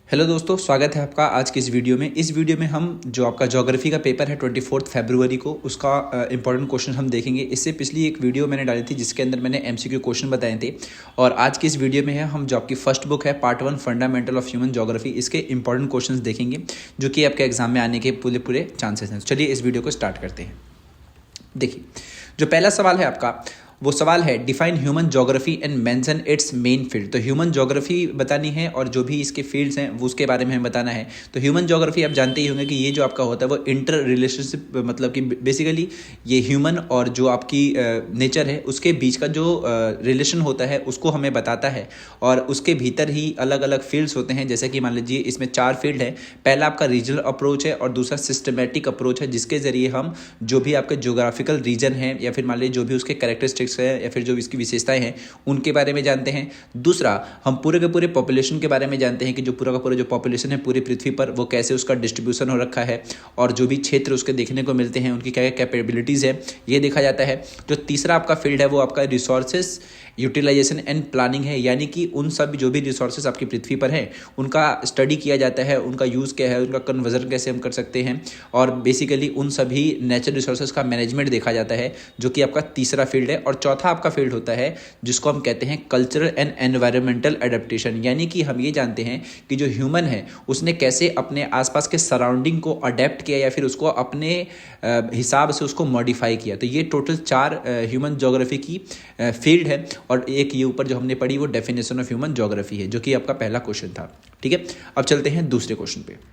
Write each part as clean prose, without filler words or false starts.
Hello दोस्तों, स्वागत है आपका आज की इस वीडियो में। इस वीडियो में हम जो आपका ज्योग्राफी का पेपर है 24 फरवरी को, उसका इंपॉर्टेंट क्वेश्चन हम देखेंगे। इससे पिछली एक वीडियो मैंने डाली थी जिसके अंदर मैंने एमसीक्यू क्वेश्चन बताए थे, और आज की इस वीडियो में है हम जो आपकी फर्स्ट बुक है part 1 fundamental of human geography, इसके इंपॉर्टेंट क्वेश्चन देखेंगे जो कि आपके एग्जाम में आने के पूरे चांसेस हैं। चलिए इस वीडियो को स्टार्ट करते हैं। देखिए, जो पहला सवाल है आपका वो सवाल है define human geography and mention it's main field. तो ह्यूमन ज्योग्राफी बतानी है और जो भी इसके फील्ड्स हैं वो उसके बारे में हमें बताना है। तो ह्यूमन ज्योग्राफी आप जानते ही होंगे कि ये जो आपका होता है वो इंटर रिलेशनशिप, मतलब कि बेसिकली ये ह्यूमन और जो आपकी नेचर है उसके बीच का जो रिलेशन होता है उसको हमें बताता है, और उसके भीतर ही अलग अलग फील्ड्स होते हैं। जैसे कि मान लीजिए इसमें 4 फील्ड है। पहला आपका रीजनल अप्रोच है और दूसरा सिस्टमेटिक अप्रोच है, जिसके जरिए हम जो भी आपके ज्योग्राफिकल रीजन है या फिर मान लीजिए जो भी उसके कैरेक्टरिस्टिक्स है या फिर जो इसकी विशेषताएं हैं उनके बारे में जानते हैं। दूसरा, हम पूरे के पूरे पॉपुलेशन के बारे में जानते हैं कि जो पूरा का पूरा जो पॉपुलेशन है पूरी पृथ्वी पर वो कैसे उसका डिस्ट्रीब्यूशन हो रखा है, और जो भी क्षेत्र उसके देखने को मिलते हैं उनकी क्या क्या कैपेबिलिटीज़ है ये देखा जाता है। जो तीसरा आपका फील्ड है वो आपका रिसोर्सेज यूटिलाइजेशन एंड प्लानिंग है, यानी कि उन सब जो भी रिसोर्सेज आपकी पृथ्वी पर हैं उनका स्टडी किया जाता है, उनका यूज़ क्या है, उनका कन्वर्जन कैसे हम कर सकते हैं, और बेसिकली उन सभी नेचुरल रिसोर्सेज का मैनेजमेंट देखा जाता है, जो कि आपका तीसरा फील्ड है। और चौथा आपका फील्ड होता है जिसको हम कहते हैं कल्चरल एंड एनवायरमेंटल एडेप्टेशन, यानी कि हम ये जानते हैं कि जो ह्यूमन है उसने कैसे अपने आसपास के सराउंडिंग को अडेप्ट किया या फिर उसको अपने हिसाब से उसको मॉडिफाई किया। तो ये टोटल 4 ह्यूमन ज्योग्राफी की फील्ड है, और एक ये ऊपर जो हमने पढ़ी वो डेफिनेशन ऑफ ह्यूमन ज्योग्राफी है, जो कि आपका पहला क्वेश्चन था। ठीक है, अब चलते हैं दूसरे क्वेश्चन पे।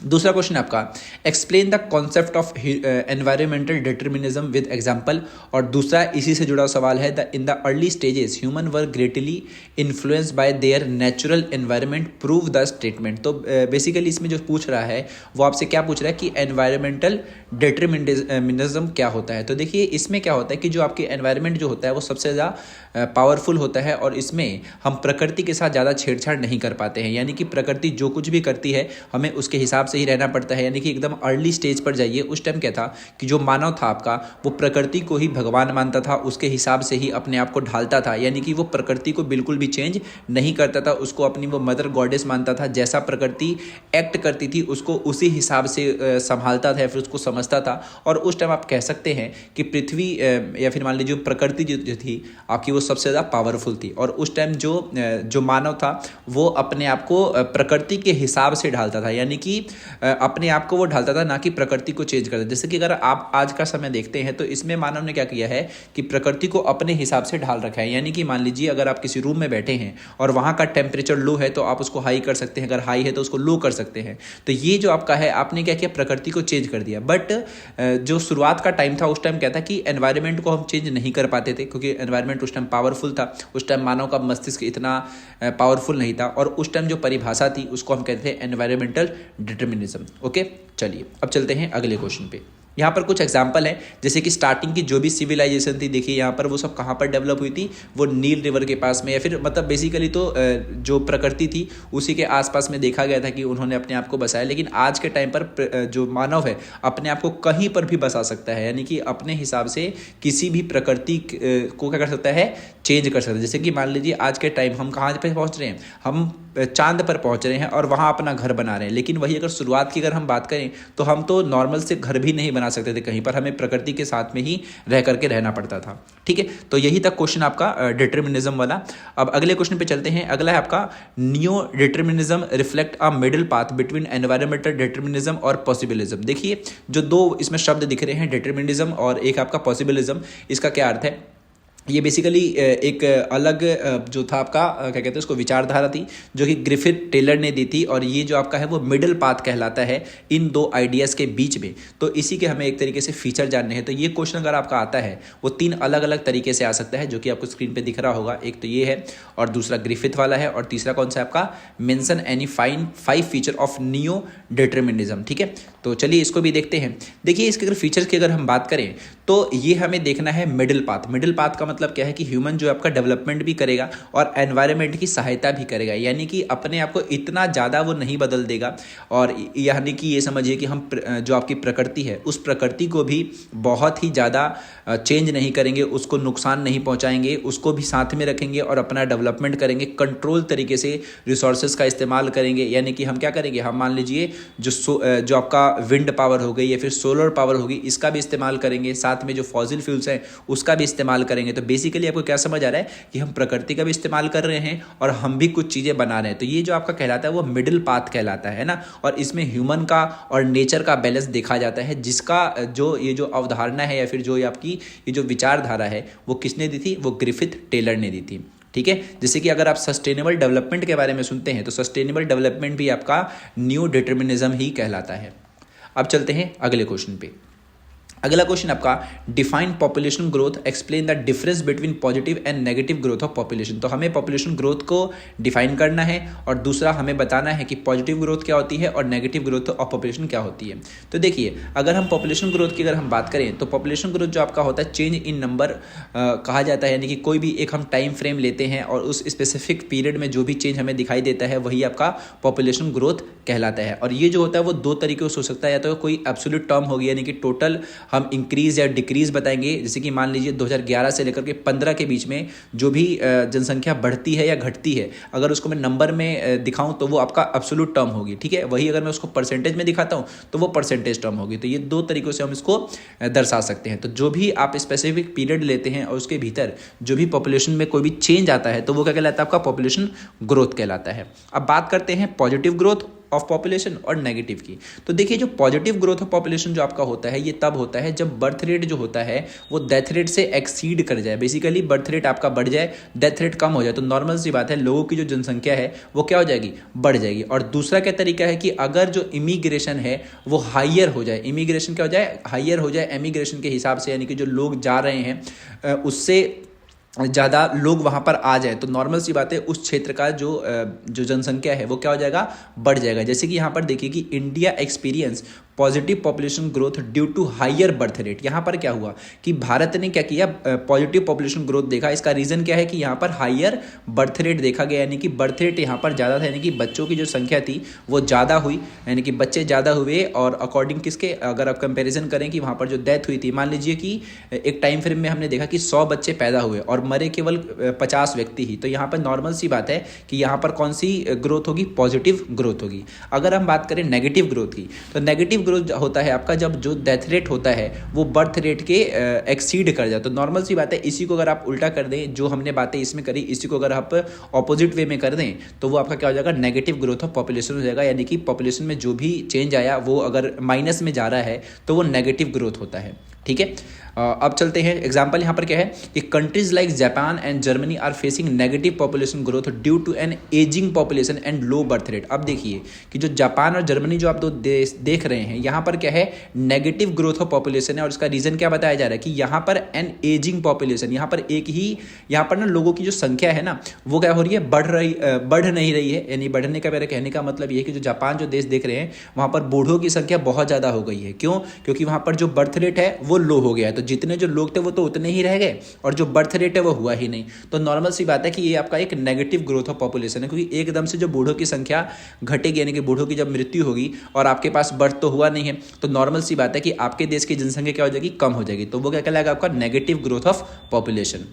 दूसरा क्वेश्चन आपका explain the concept of environmental determinism with example, और दूसरा इसी से जुड़ा सवाल है the in the early stages human were greatly influenced by there natural environment, prove the statement. तो बेसिकली इसमें जो पूछ रहा है वो आपसे क्या पूछ रहा है कि एनवायरमेंटल डिटर्मिनिज्म क्या होता है। तो देखिए इसमें क्या होता है कि जो आपके एनवायरनमेंट जो होता है वो सबसे ज़्यादा पावरफुल होता है, और इसमें हम प्रकृति के साथ ज़्यादा छेड़छाड़ नहीं कर पाते हैं, यानी कि प्रकृति जो कुछ भी करती है हमें उसके हिसाब से ही रहना पड़ता है। यानी कि एकदम अर्ली स्टेज पर जाइए, उस टाइम क्या था कि जो मानव था आपका वो प्रकृति को ही भगवान मानता था, उसके हिसाब से ही अपने आप को ढालता था, यानी कि वो प्रकृति को बिल्कुल भी चेंज नहीं करता था, उसको अपनी वो मदर गॉडेस मानता था। जैसा प्रकृति एक्ट करती थी उसको उसी हिसाब से संभालता था या फिर उसको समझता था। और उस टाइम आप कह सकते हैं कि पृथ्वी या फिर मान लीजिए प्रकृति जो थी आपकी वो सबसे ज़्यादा पावरफुल थी, और उस टाइम जो मानव था वो अपने आप को प्रकृति के हिसाब से ढालता था, यानी कि अपने आप को वो ढालता था, ना कि प्रकृति को चेंज करता। जैसे कि अगर आप आज का समय देखते हैं तो इसमें मानव ने क्या किया है कि प्रकृति को अपने हिसाब से ढाल रखा है। यानी कि मान लीजिए अगर आप किसी रूम में बैठे हैं और वहाँ का टेम्परेचर लो है तो आप उसको हाई कर सकते हैं, अगर हाई है तो उसको लो कर सकते हैं। तो ये जो आपका है आपने क्या किया, प्रकृति को चेंज कर दिया। बट जो शुरुआत का टाइम था उस टाइम क्या था कि एनवायरनमेंट को हम चेंज नहीं कर पाते थे, क्योंकि एनवायरनमेंट उस टाइम पावरफुल था। उस टाइम मानव का मस्तिष्क इतना पावरफुल नहीं था, और उस टाइम जो परिभाषा थी उसको हम कहते थे एनवायरमेंटल डिटर्मिनिज्म। ओके, चलिए अब चलते हैं अगले क्वेश्चन पे। यहाँ पर कुछ एग्जाम्पल है, जैसे कि स्टार्टिंग की जो भी सिविलाइजेशन थी, देखिए यहाँ पर वो सब कहाँ पर डेवलप हुई थी, वो नील रिवर के पास में, या फिर मतलब बेसिकली तो जो प्रकृति थी उसी के आसपास में देखा गया था कि उन्होंने अपने आप को बसाया। लेकिन आज के टाइम पर जो मानव है अपने आप को कहीं पर भी बसा सकता है, यानी कि अपने हिसाब से किसी भी प्रकृति को क्या कर सकता है, चेंज कर सकता है। जैसे कि मान लीजिए आज के टाइम हम कहाँ पे पहुँच रहे हैं, हम चांद पर पहुंच रहे हैं और वहाँ अपना घर बना रहे हैं। लेकिन वही अगर शुरुआत की अगर हम बात करें तो हम तो नॉर्मल से घर भी नहीं बना सकते थे कहीं पर, हमें प्रकृति के साथ में ही रह करके रहना पड़ता था। ठीक है, तो यही तक क्वेश्चन आपका डिटर्मिनिज्म वाला। अब अगले क्वेश्चन पे चलते हैं। अगला है आपका neo determinism reflect a middle path between environmental determinism और पॉसिबिलिज्म। देखिए जो 2 इसमें शब्द दिख रहे हैं, डिटर्मिनिज्म और एक आपका पॉसिबिलिज्म, इसका क्या अर्थ है। ये बेसिकली एक अलग जो था आपका क्या कहते हैं उसको विचारधारा थी जो कि ग्रिफिथ टेलर ने दी थी, और ये जो आपका है वो मिडिल पाथ कहलाता है इन 2 आइडियाज़ के बीच में। तो इसी के हमें एक तरीके से फीचर जानने हैं। तो ये क्वेश्चन अगर आपका आता है वो 3 अलग अलग तरीके से आ सकता है, जो कि आपको स्क्रीन पे दिख रहा होगा। एक तो ये है, और दूसरा ग्रिफिथ वाला है, और तीसरा कौन सा आपका mention any 5 feature of neo determinism. ठीक है, तो चलिए इसको भी देखते हैं। देखिए इसके अगर फीचर्स की अगर हम बात करें तो ये हमें देखना है मिडिल पाथ। मिडिल पाथ का मतलब क्या है कि ह्यूमन जो आपका डेवलपमेंट भी करेगा और एनवायरनमेंट की सहायता भी करेगा, यानी कि अपने आप को इतना ज़्यादा वो नहीं बदल देगा। और यानी कि ये समझिए कि हम जो आपकी प्रकृति है उस प्रकृति को भी बहुत ही ज़्यादा चेंज नहीं करेंगे, उसको नुकसान नहीं पहुंचाएंगे, उसको भी साथ में रखेंगे और अपना डेवलपमेंट करेंगे, कंट्रोल तरीके से रिसोर्सेज का इस्तेमाल करेंगे। यानी कि हम क्या करेंगे, हम मान लीजिए जो आपका विंड पावर हो गई या फिर सोलर पावर होगी, इसका भी इस्तेमाल करेंगे, साथ में जो फॉसिल फ्यूल्स हैं उसका भी इस्तेमाल करेंगे। तो बेसिकली आपको क्या समझ आ रहा है कि हम प्रकृति का भी इस्तेमाल कर रहे हैं और हम भी कुछ चीज़ें बना रहे हैं। तो ये जो आपका कहलाता है वो मिडिल पाथ कहलाता है ना। और इसमें ह्यूमन का और नेचर का बैलेंस देखा जाता है, जिसका ये जो अवधारणा है या फिर जो आपकी ये जो विचारधारा है वो किसने दी थी, वो ग्रिफिथ टेलर ने दी थी। ठीक है, जैसे कि अगर आप सस्टेनेबल डेवलपमेंट के बारे में सुनते हैं तो सस्टेनेबल डेवलपमेंट भी आपका न्यू डिटर्मिनिज्म ही कहलाता है। अब चलते हैं अगले क्वेश्चन पे। अगला क्वेश्चन आपका define population growth, explain the difference between positive and negative growth of population. तो हमें पॉपुलेशन ग्रोथ को डिफाइन करना है और दूसरा हमें बताना है कि पॉजिटिव ग्रोथ क्या होती है और नेगेटिव ग्रोथ ऑफ पॉपुलेशन क्या होती है। तो देखिए, अगर हम पॉपुलेशन ग्रोथ की अगर हम बात करें तो पॉपुलेशन ग्रोथ जो आपका होता है चेंज इन नंबर कहा जाता है, यानी कि कोई भी एक हम टाइम फ्रेम लेते हैं और उस स्पेसिफिक पीरियड में जो भी चेंज हमें दिखाई देता है वही आपका पॉपुलेशन ग्रोथ कहलाता है। और ये जो होता है वो दो तरीकों से हो सकता है, या तो कोई एब्सोल्यूट टर्म होगी यानी कि टोटल हम इंक्रीज या डिक्रीज बताएंगे, जैसे कि मान लीजिए 2011 से लेकर के 15 के बीच में जो भी जनसंख्या बढ़ती है या घटती है, अगर उसको मैं नंबर में दिखाऊं तो वो आपका एब्सोल्यूट टर्म होगी। ठीक है, वही अगर मैं उसको परसेंटेज में दिखाता हूं तो वो परसेंटेज टर्म होगी। तो ये दो तरीकों से हम इसको दर्शा सकते हैं। तो जो भी आप स्पेसिफिक पीरियड लेते हैं और उसके भीतर जो भी पॉपुलेशन में कोई भी चेंज आता है तो वो क्या कहलाता है, आपका पॉपुलेशन ग्रोथ कहलाता है। अब बात करते हैं पॉजिटिव ग्रोथ ऑफ पॉपुलेशन और नेगेटिव की। तो देखिए, जो पॉजिटिव ग्रोथ ऑफ पॉपुलेशन जो आपका होता है ये तब होता है जब बर्थ रेट जो होता है वो डेथ रेट से एक्सीड कर जाए। बेसिकली बर्थ रेट आपका बढ़ जाए, डेथ रेट कम हो जाए, तो नॉर्मल सी बात है लोगों की जो जनसंख्या है वो क्या हो जाएगी, बढ़ जाएगी। और दूसरा क्या तरीका है कि अगर जो इमिग्रेशन है वो हाइयर हो जाए, इमिग्रेशन क्या हो जाए, हाइयर हो जाए एमिग्रेशन के हिसाब से, यानी कि जो लोग जा रहे हैं उससे ज़्यादा लोग वहाँ पर आ जाए, तो नॉर्मल सी बात है उस क्षेत्र का जो जनसंख्या है वो क्या हो जाएगा, बढ़ जाएगा। जैसे कि यहाँ पर देखिए कि India experience positive population growth due to higher birth rate. यहाँ पर क्या हुआ कि भारत ने क्या किया, पॉजिटिव पॉपुलेशन ग्रोथ देखा। इसका रीज़न क्या है कि यहाँ पर हायर बर्थ रेट देखा गया, यानी कि बर्थ रेट यहाँ पर ज़्यादा था, यानी कि बच्चों की जो संख्या थी वो ज़्यादा हुई, यानी कि बच्चे ज़्यादा हुए। और अकॉर्डिंग किसके, अगर आप कंपेरिजन करें कि वहाँ पर जो डेथ हुई थी, मान लीजिए कि एक टाइम फ्रेम में हमने देखा कि 100 बच्चे पैदा हुए और मरे केवल 50 व्यक्ति ही, तो यहाँ पर नॉर्मल सी बात है कि यहाँ पर कौन सी ग्रोथ होगी, पॉजिटिव ग्रोथ होगी। अगर हम बात करें नेगेटिव ग्रोथ की, तो नेगेटिव ग्रोथ होता है आपका जब जो डेथ रेट होता है वो बर्थ रेट के एक्सीड कर जाए। तो नॉर्मल सी बात है, इसी को अगर आप उल्टा कर दें, जो हमने बातें इसमें करी इसी को अगर आप ऑपोजिट वे में कर दें तो वो आपका क्या हो जाएगा, नेगेटिव ग्रोथ ऑफ पॉपुलेशन हो जाएगा। यानी कि पॉपुलेशन में जो भी चेंज आया वो अगर माइनस में जा रहा है तो वो नेगेटिव ग्रोथ होता है। ठीक है, अब चलते हैं। एग्जाम्पल यहाँ पर क्या है कि countries like Japan and Germany are facing negative population growth due to an aging population and low birth rate. अब देखिए कि जो जापान और जर्मनी जो आप दो देश देख रहे हैं, यहाँ पर क्या है, नेगेटिव ग्रोथ ऑफ पॉपुलेशन है। और इसका रीजन क्या बताया जा रहा है कि यहाँ पर एन एजिंग पॉपुलेशन, यहाँ पर एक ही यहाँ पर ना लोगों की जो संख्या है ना वो क्या हो रही है, बढ़ नहीं रही है। यानी बढ़ने का मेरा कहने का मतलब ये है कि जो जापान जो देश देख रहे हैं वहाँ पर बूढ़ों की संख्या बहुत ज़्यादा हो गई है। क्यों, क्योंकि वहाँ पर जो बर्थ रेट है वो लो हो गया है, तो जितने जो लोग थे वो तो उतने ही रह गए और जो बर्थ रेट है वो हुआ ही नहीं। तो नॉर्मल सी बात है कि ये आपका एक नेगेटिव ग्रोथ ऑफ पॉपुलेशन है, क्योंकि एकदम से जो बूढ़ों की संख्या घटेगी, यानी कि बूढ़ों की जब मृत्यु होगी और आपके पास बर्थ तो हुआ नहीं है, तो नॉर्मल सी बात है कि आपके देश की जनसंख्या क्या हो जाएगी, कम हो जाएगी। तो वो क्या कहलाएगा, आपका नेगेटिव ग्रोथ ऑफ पॉपुलेशन।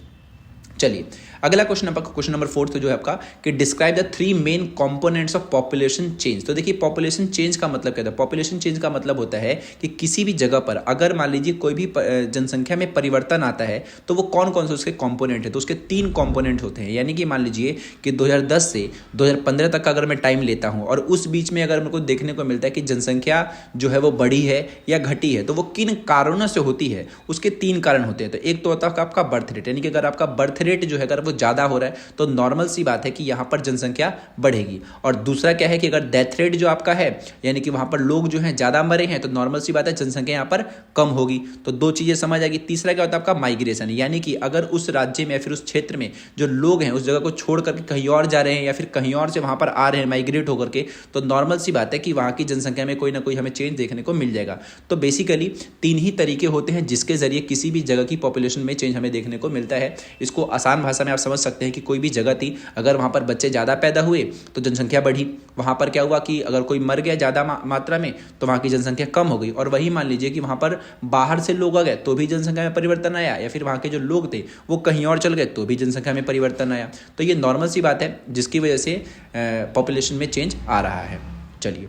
चलिए अगला क्वेश्चन आपका क्वेश्चन नंबर 4 जो है आपका कि describe the 3 main components of population change. तो देखिए पॉपुलेशन चेंज का मतलब क्या होता है, पॉपुलेशन चेंज का मतलब होता है कि किसी भी जगह पर अगर मान लीजिए कोई भी जनसंख्या में परिवर्तन आता है तो वो कौन कौन से उसके कंपोनेंट है। तो उसके 3 कंपोनेंट होते हैं, यानी कि मान लीजिए कि 2010 से 2015 तक का अगर मैं टाइम लेता हूं और उस बीच में अगर मेरे को देखने को मिलता है कि जनसंख्या जो है वो बढ़ी है या घटी है, तो वो किन कारणों से होती है, उसके 3 कारण होते हैं। तो एक तो होता है आपका बर्थ रेट, यानी कि अगर आपका बर्थ रेट जो है अगर वो ज़्यादा हो रहा है तो नॉर्मल सी बात है कि यहाँ पर जनसंख्या बढ़ेगी। और दूसरा क्या है कि अगर डेथ रेट जो आपका है यानी कि वहाँ पर लोग जो हैं ज़्यादा मरे हैं तो नॉर्मल सी बात है जनसंख्या यहाँ पर कम होगी। तो दो चीज़ें समझ आएगी। तीसरा क्या होता है आपका माइग्रेशन, यानी कि अगर उस राज्य में या फिर उस क्षेत्र में जो लोग हैं उस जगह को छोड़ करके कहीं और जा रहे हैं या फिर कहीं और से वहाँ पर आ रहे हैं माइग्रेट होकर के, तो नॉर्मल सी बात है कि वहाँ की जनसंख्या में कोई ना कोई हमें चेंज देखने को मिल जाएगा। तो बेसिकली तीन ही तरीके होते हैं जिसके जरिए किसी भी जगह की पॉपुलेशन में चेंज हमें देखने को मिलता है। इसको आसान भाषा में आप समझ सकते हैं कि कोई भी जगह थी, अगर वहाँ पर बच्चे ज़्यादा पैदा हुए तो जनसंख्या बढ़ी। वहाँ पर क्या हुआ कि अगर कोई मर गया ज़्यादा मात्रा में तो वहाँ की जनसंख्या कम हो गई। और वही मान लीजिए कि वहाँ पर बाहर से लोग आ गए तो भी जनसंख्या में परिवर्तन आया, या फिर वहाँ के जो लोग थे वो कहीं और चल गए तो भी जनसंख्या में परिवर्तन आया। तो ये नॉर्मल सी बात है जिसकी वजह से पॉपुलेशन में चेंज आ रहा है। चलिए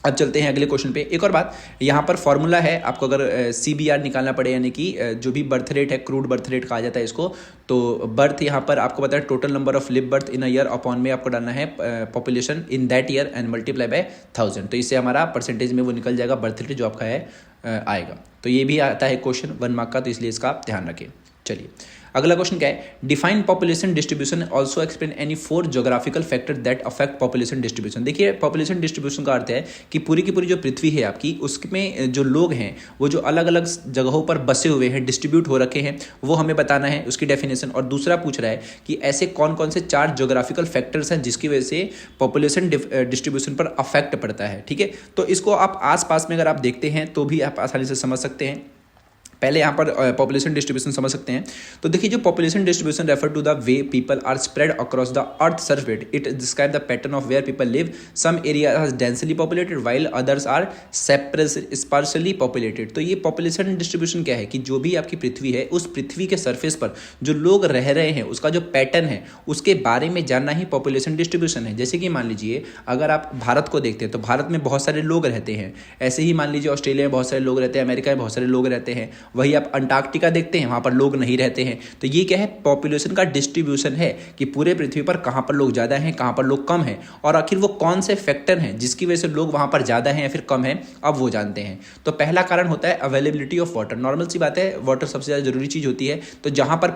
अब चलते हैं अगले क्वेश्चन पे। एक और बात, यहाँ पर फॉर्मूला है, आपको अगर CBR निकालना पड़े यानी कि जो भी बर्थ रेट है, क्रूड बर्थ रेट कहा जाता है इसको, तो बर्थ यहाँ पर आपको पता है total number of live birth in a year upon में आपको डालना है population in that year and multiply by 1000। तो इससे हमारा परसेंटेज में वो निकल जाएगा बर्थ रेट जो आपका है आएगा। तो ये भी आता है क्वेश्चन 1 मार्क का, तो इसलिए इसका आप ध्यान रखें। चलिए अगला क्वेश्चन क्या है, define population distribution also explain any 4 geographical factor that affect population distribution. देखिए पॉपुलेशन डिस्ट्रीब्यूशन का अर्थ है कि पूरी की पूरी जो पृथ्वी है आपकी, उसमें जो लोग हैं वो जो अलग अलग जगहों पर बसे हुए हैं, डिस्ट्रीब्यूट हो रखे हैं, वो हमें बताना है, उसकी डेफिनेशन। और दूसरा पूछ रहा है कि ऐसे कौन कौन से 4 ज्योग्राफिकल फैक्टर्स हैं जिसकी वजह से पॉपुलेशन डिस्ट्रीब्यूशन पर अफेक्ट पड़ता है। ठीक है, तो इसको आप आसपास में अगर आप देखते हैं तो भी आप आसानी से समझ सकते हैं। पहले यहाँ पर पॉपुलेशन डिस्ट्रीब्यूशन समझ सकते हैं। तो देखिए जो population distribution refer to the way people are spread across the earth surface, it describe the pattern of where people live. Some area are densely populated while others are sparsely populated. तो ये population distribution क्या है कि जो भी आपकी पृथ्वी है उस पृथ्वी के सरफेस पर जो लोग रह रहे हैं उसका जो पैटर्न है उसके बारे में जानना ही पॉपुलेशन डिस्ट्रीब्यूशन है। जैसे कि मान लीजिए अगर आप भारत को देखते हैं तो भारत में बहुत सारे लोग रहते हैं, ऐसे ही मान लीजिए ऑस्ट्रेलिया में बहुत सारे लोग रहते हैं, अमेरिका में बहुत सारे लोग रहते हैं, वही आप अंटार्कटिका देखते हैं वहाँ पर लोग नहीं रहते हैं। तो ये क्या है, पॉपुलेशन का डिस्ट्रीब्यूशन है कि पूरे पृथ्वी पर कहाँ पर लोग ज़्यादा हैं, कहाँ पर लोग कम हैं, और आखिर वो कौन से फैक्टर हैं जिसकी वजह से लोग वहाँ पर ज़्यादा हैं या फिर कम हैं, अब वो जानते हैं। तो पहला कारण होता है अवेलेबिलिटी ऑफ वाटर। नॉर्मल सी बात है, वाटर सबसे ज़्यादा जरूरी चीज़ होती है। तो जहाँ पर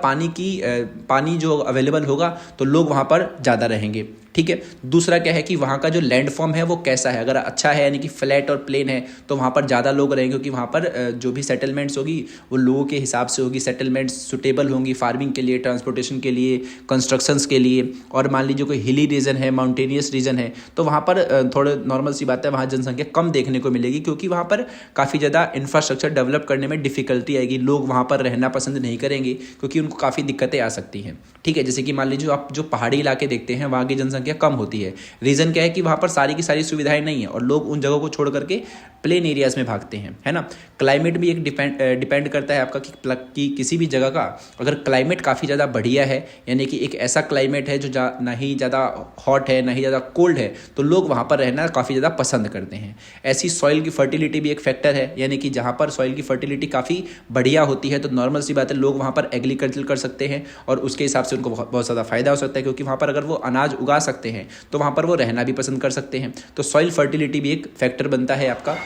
पानी जो अवेलेबल होगा तो लोग वहाँ पर ज़्यादा रहेंगे। ठीक है, दूसरा क्या है कि वहाँ का जो लैंड फॉर्म है वो कैसा है, अगर अच्छा है यानी कि फ्लैट और प्लेन है तो वहाँ पर ज़्यादा लोग रहेंगे, क्योंकि वहाँ पर जो भी सेटलमेंट्स होगी वो लोगों के हिसाब से होगी। सेटलमेंट्स सुटेबल होंगी फार्मिंग के लिए, ट्रांसपोर्टेशन के लिए, कंस्ट्रक्शंस के लिए। और मान लीजिए कोई हिली रीजन है, माउंटेनियस रीजन है, तो वहाँ पर थोड़ा नॉर्मल सी बात है वहाँ जनसंख्या कम देखने को मिलेगी, क्योंकि वहाँ पर काफ़ी ज़्यादा इंफ्रास्ट्रक्चर डेवलप करने में डिफिकल्टी आएगी। लोग वहाँ पर रहना पसंद नहीं करेंगे क्योंकि उनको काफ़ी दिक्कतें आ सकती हैं। ठीक है, जैसे कि मान लीजिए आप जो पहाड़ी इलाके देखते हैं वहाँ की जनसंख्या कम होती है। रीज़न क्या है कि वहाँ पर सारी की सारी सुविधाएं नहीं है और लोग उन जगहों को छोड़ करके प्लेन एरियाज में भागते हैं, है ना। क्लाइमेट भी एक डिपेंड करता है आपका कि किसी भी जगह का अगर क्लाइमेट काफ़ी ज़्यादा बढ़िया है, यानी कि एक ऐसा क्लाइमेट है जो ना ही ज़्यादा हॉट है ना ही ज़्यादा कोल्ड है, तो लोग वहाँ पर रहना काफ़ी ज़्यादा पसंद करते हैं। ऐसी सॉइल की फर्टिलिटी भी एक फैक्टर है, यानी कि जहाँ पर सॉइल की फर्टिलिटी काफ़ी बढ़िया होती है तो नॉर्मल सी बात है लोग वहाँ पर एग्रीकल्चर कर सकते हैं और उसके हिसाब से उनको बहुत ज़्यादा फायदा हो सकता है, क्योंकि वहाँ पर अगर वो अनाज उगा सकते हैं तो वहाँ पर वो रहना भी पसंद कर सकते हैं। तो सॉइल फर्टिलिटी भी एक फैक्टर बनता है आपका।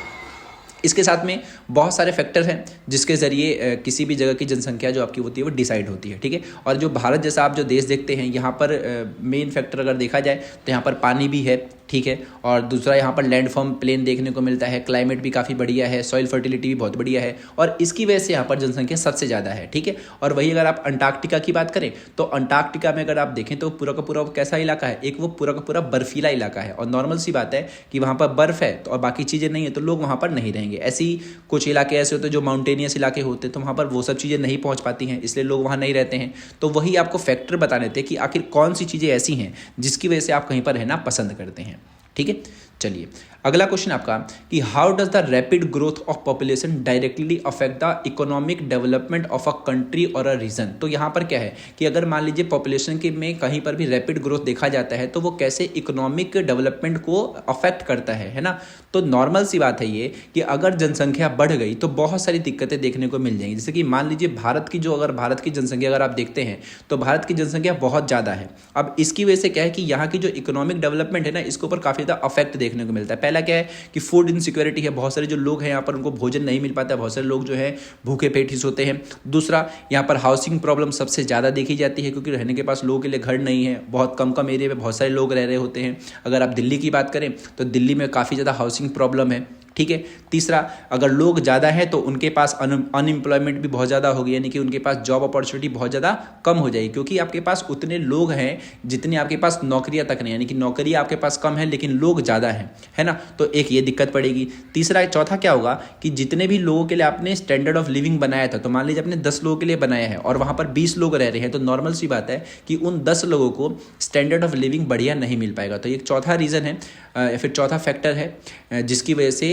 इसके साथ में बहुत सारे फैक्टर हैं जिसके ज़रिए किसी भी जगह की जनसंख्या जो आपकी होती है वो डिसाइड होती है। ठीक है, और जो भारत जैसा आप जो देश देखते हैं यहाँ पर मेन फैक्टर अगर देखा जाए तो यहाँ पर पानी भी है। ठीक है, और दूसरा यहाँ पर लैंड फॉर्म प्लेन देखने को मिलता है, क्लाइमेट भी काफ़ी बढ़िया है, सॉइल फर्टिलिटी भी बहुत बढ़िया है और इसकी वजह से यहाँ पर जनसंख्या सबसे ज़्यादा है। ठीक है, और वही अगर आप अंटार्कटिका की बात करें तो अंटार्कटिका में अगर आप देखें तो पूरा का पूरा कैसा इलाका है, एक वो पूरा का पूरा बर्फीला इलाका है और नॉर्मल सी बात है कि वहाँ पर बर्फ़ है तो और बाकी चीज़ें नहीं है तो लोग वहाँ पर नहीं रहेंगे। ऐसी कुछ इलाके ऐसे होते हैं जो माउंटेनियस इलाके होते हैं तो वहाँ पर वो सब चीज़ें नहीं पहुँच पाती हैं, इसलिए लोग वहाँ नहीं रहते हैं। तो वही आपको फैक्टर बताने थे कि आखिर कौन सी चीज़ें ऐसी हैं जिसकी वजह से आप कहीं पर रहना पसंद करते हैं। ठीक है, चलिए अगला क्वेश्चन आपका कि how does the rapid growth of population directly affect the economic development of a country और अ रीजन। तो यहाँ पर क्या है कि अगर मान लीजिए पॉपुलेशन के में कहीं पर भी रैपिड ग्रोथ देखा जाता है तो वो कैसे इकोनॉमिक डेवलपमेंट को अफेक्ट करता है ना। तो नॉर्मल सी बात है ये कि अगर जनसंख्या बढ़ गई तो बहुत सारी दिक्कतें देखने को मिल जाएंगी। जैसे कि मान लीजिए भारत की जनसंख्या अगर आप देखते हैं तो भारत की जनसंख्या बहुत ज़्यादा है। अब इसकी वजह से क्या है कि यहाँ की जो इकोनॉमिक डेवलपमेंट है ना इसके ऊपर काफ़ी ज़्यादा अफेक्ट देखने को मिलता है। पहला क्या है कि फूड इनसिक्योरिटी है, बहुत सारे जो लोग हैं यहाँ पर उनको भोजन नहीं मिल पाता है, बहुत सारे लोग जो है भूखे पेट ही सोते हैं। दूसरा, यहाँ पर हाउसिंग प्रॉब्लम सबसे ज़्यादा देखी जाती है, क्योंकि रहने के पास लोगों के लिए घर नहीं है, बहुत कम एरिया में बहुत सारे लोग रह रहे होते हैं। अगर आप दिल्ली की बात करें तो दिल्ली में काफ़ी ज़्यादा हाउसिंग प्रॉब्लम है, ठीक है। तीसरा, अगर लोग ज़्यादा हैं तो उनके पास अनएम्प्लॉयमेंट भी बहुत ज़्यादा होगी, यानी कि उनके पास जॉब अपॉर्चुनिटी बहुत ज़्यादा कम हो जाएगी, क्योंकि आपके पास उतने लोग हैं जितने आपके पास नौकरियां तक नहीं, यानी कि नौकरियां आपके पास कम है लेकिन लोग ज़्यादा हैं, है ना। तो एक ये दिक्कत पड़ेगी। तीसरा, चौथा क्या होगा कि जितने भी लोगों के लिए आपने स्टैंडर्ड ऑफ लिविंग बनाया था, तो मान लीजिए आपने 10 लोगों के लिए बनाया है और वहाँ पर 20 लोग रह रहे हैं, तो नॉर्मल सी बात है कि उन 10 लोगों को स्टैंडर्ड ऑफ लिविंग बढ़िया नहीं मिल पाएगा। तो एक चौथा रीज़न है या फिर चौथा फैक्टर है जिसकी वजह से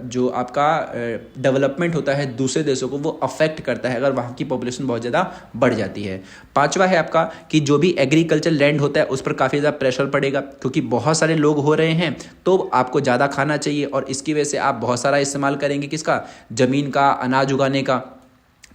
जो आपका डेवलपमेंट होता है दूसरे देशों को वो अफेक्ट करता है अगर वहाँ की पॉपुलेशन बहुत ज़्यादा बढ़ जाती है। पांचवा है आपका कि जो भी एग्रीकल्चर लैंड होता है उस पर काफ़ी ज़्यादा प्रेशर पड़ेगा, क्योंकि बहुत सारे लोग हो रहे हैं तो आपको ज़्यादा खाना चाहिए और इसकी वजह से आप बहुत सारा इस्तेमाल करेंगे किसका, ज़मीन का, अनाज उगाने का,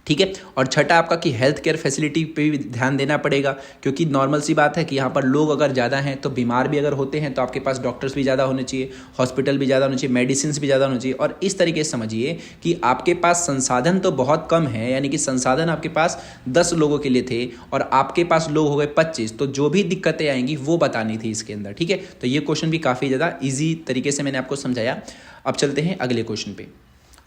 ठीक है। और छठा आपका कि हेल्थ केयर फैसिलिटी पे भी ध्यान देना पड़ेगा, क्योंकि नॉर्मल सी बात है कि यहाँ पर लोग अगर ज़्यादा हैं तो बीमार भी अगर होते हैं तो आपके पास डॉक्टर्स भी ज़्यादा होने चाहिए, हॉस्पिटल भी ज़्यादा होने चाहिए, मेडिसिन भी ज़्यादा होने चाहिए। और इस तरीके से समझिए कि आपके पास संसाधन तो बहुत कम है, यानी कि संसाधन आपके पास 10 लोगों के लिए थे और आपके पास लोग हो गए 25, तो जो भी दिक्कतें आएंगी वो बतानी थी इसके अंदर, ठीक है। तो ये क्वेश्चन भी काफ़ी ज़्यादा ईजी तरीके से मैंने आपको समझाया। अब चलते हैं अगले क्वेश्चन पे।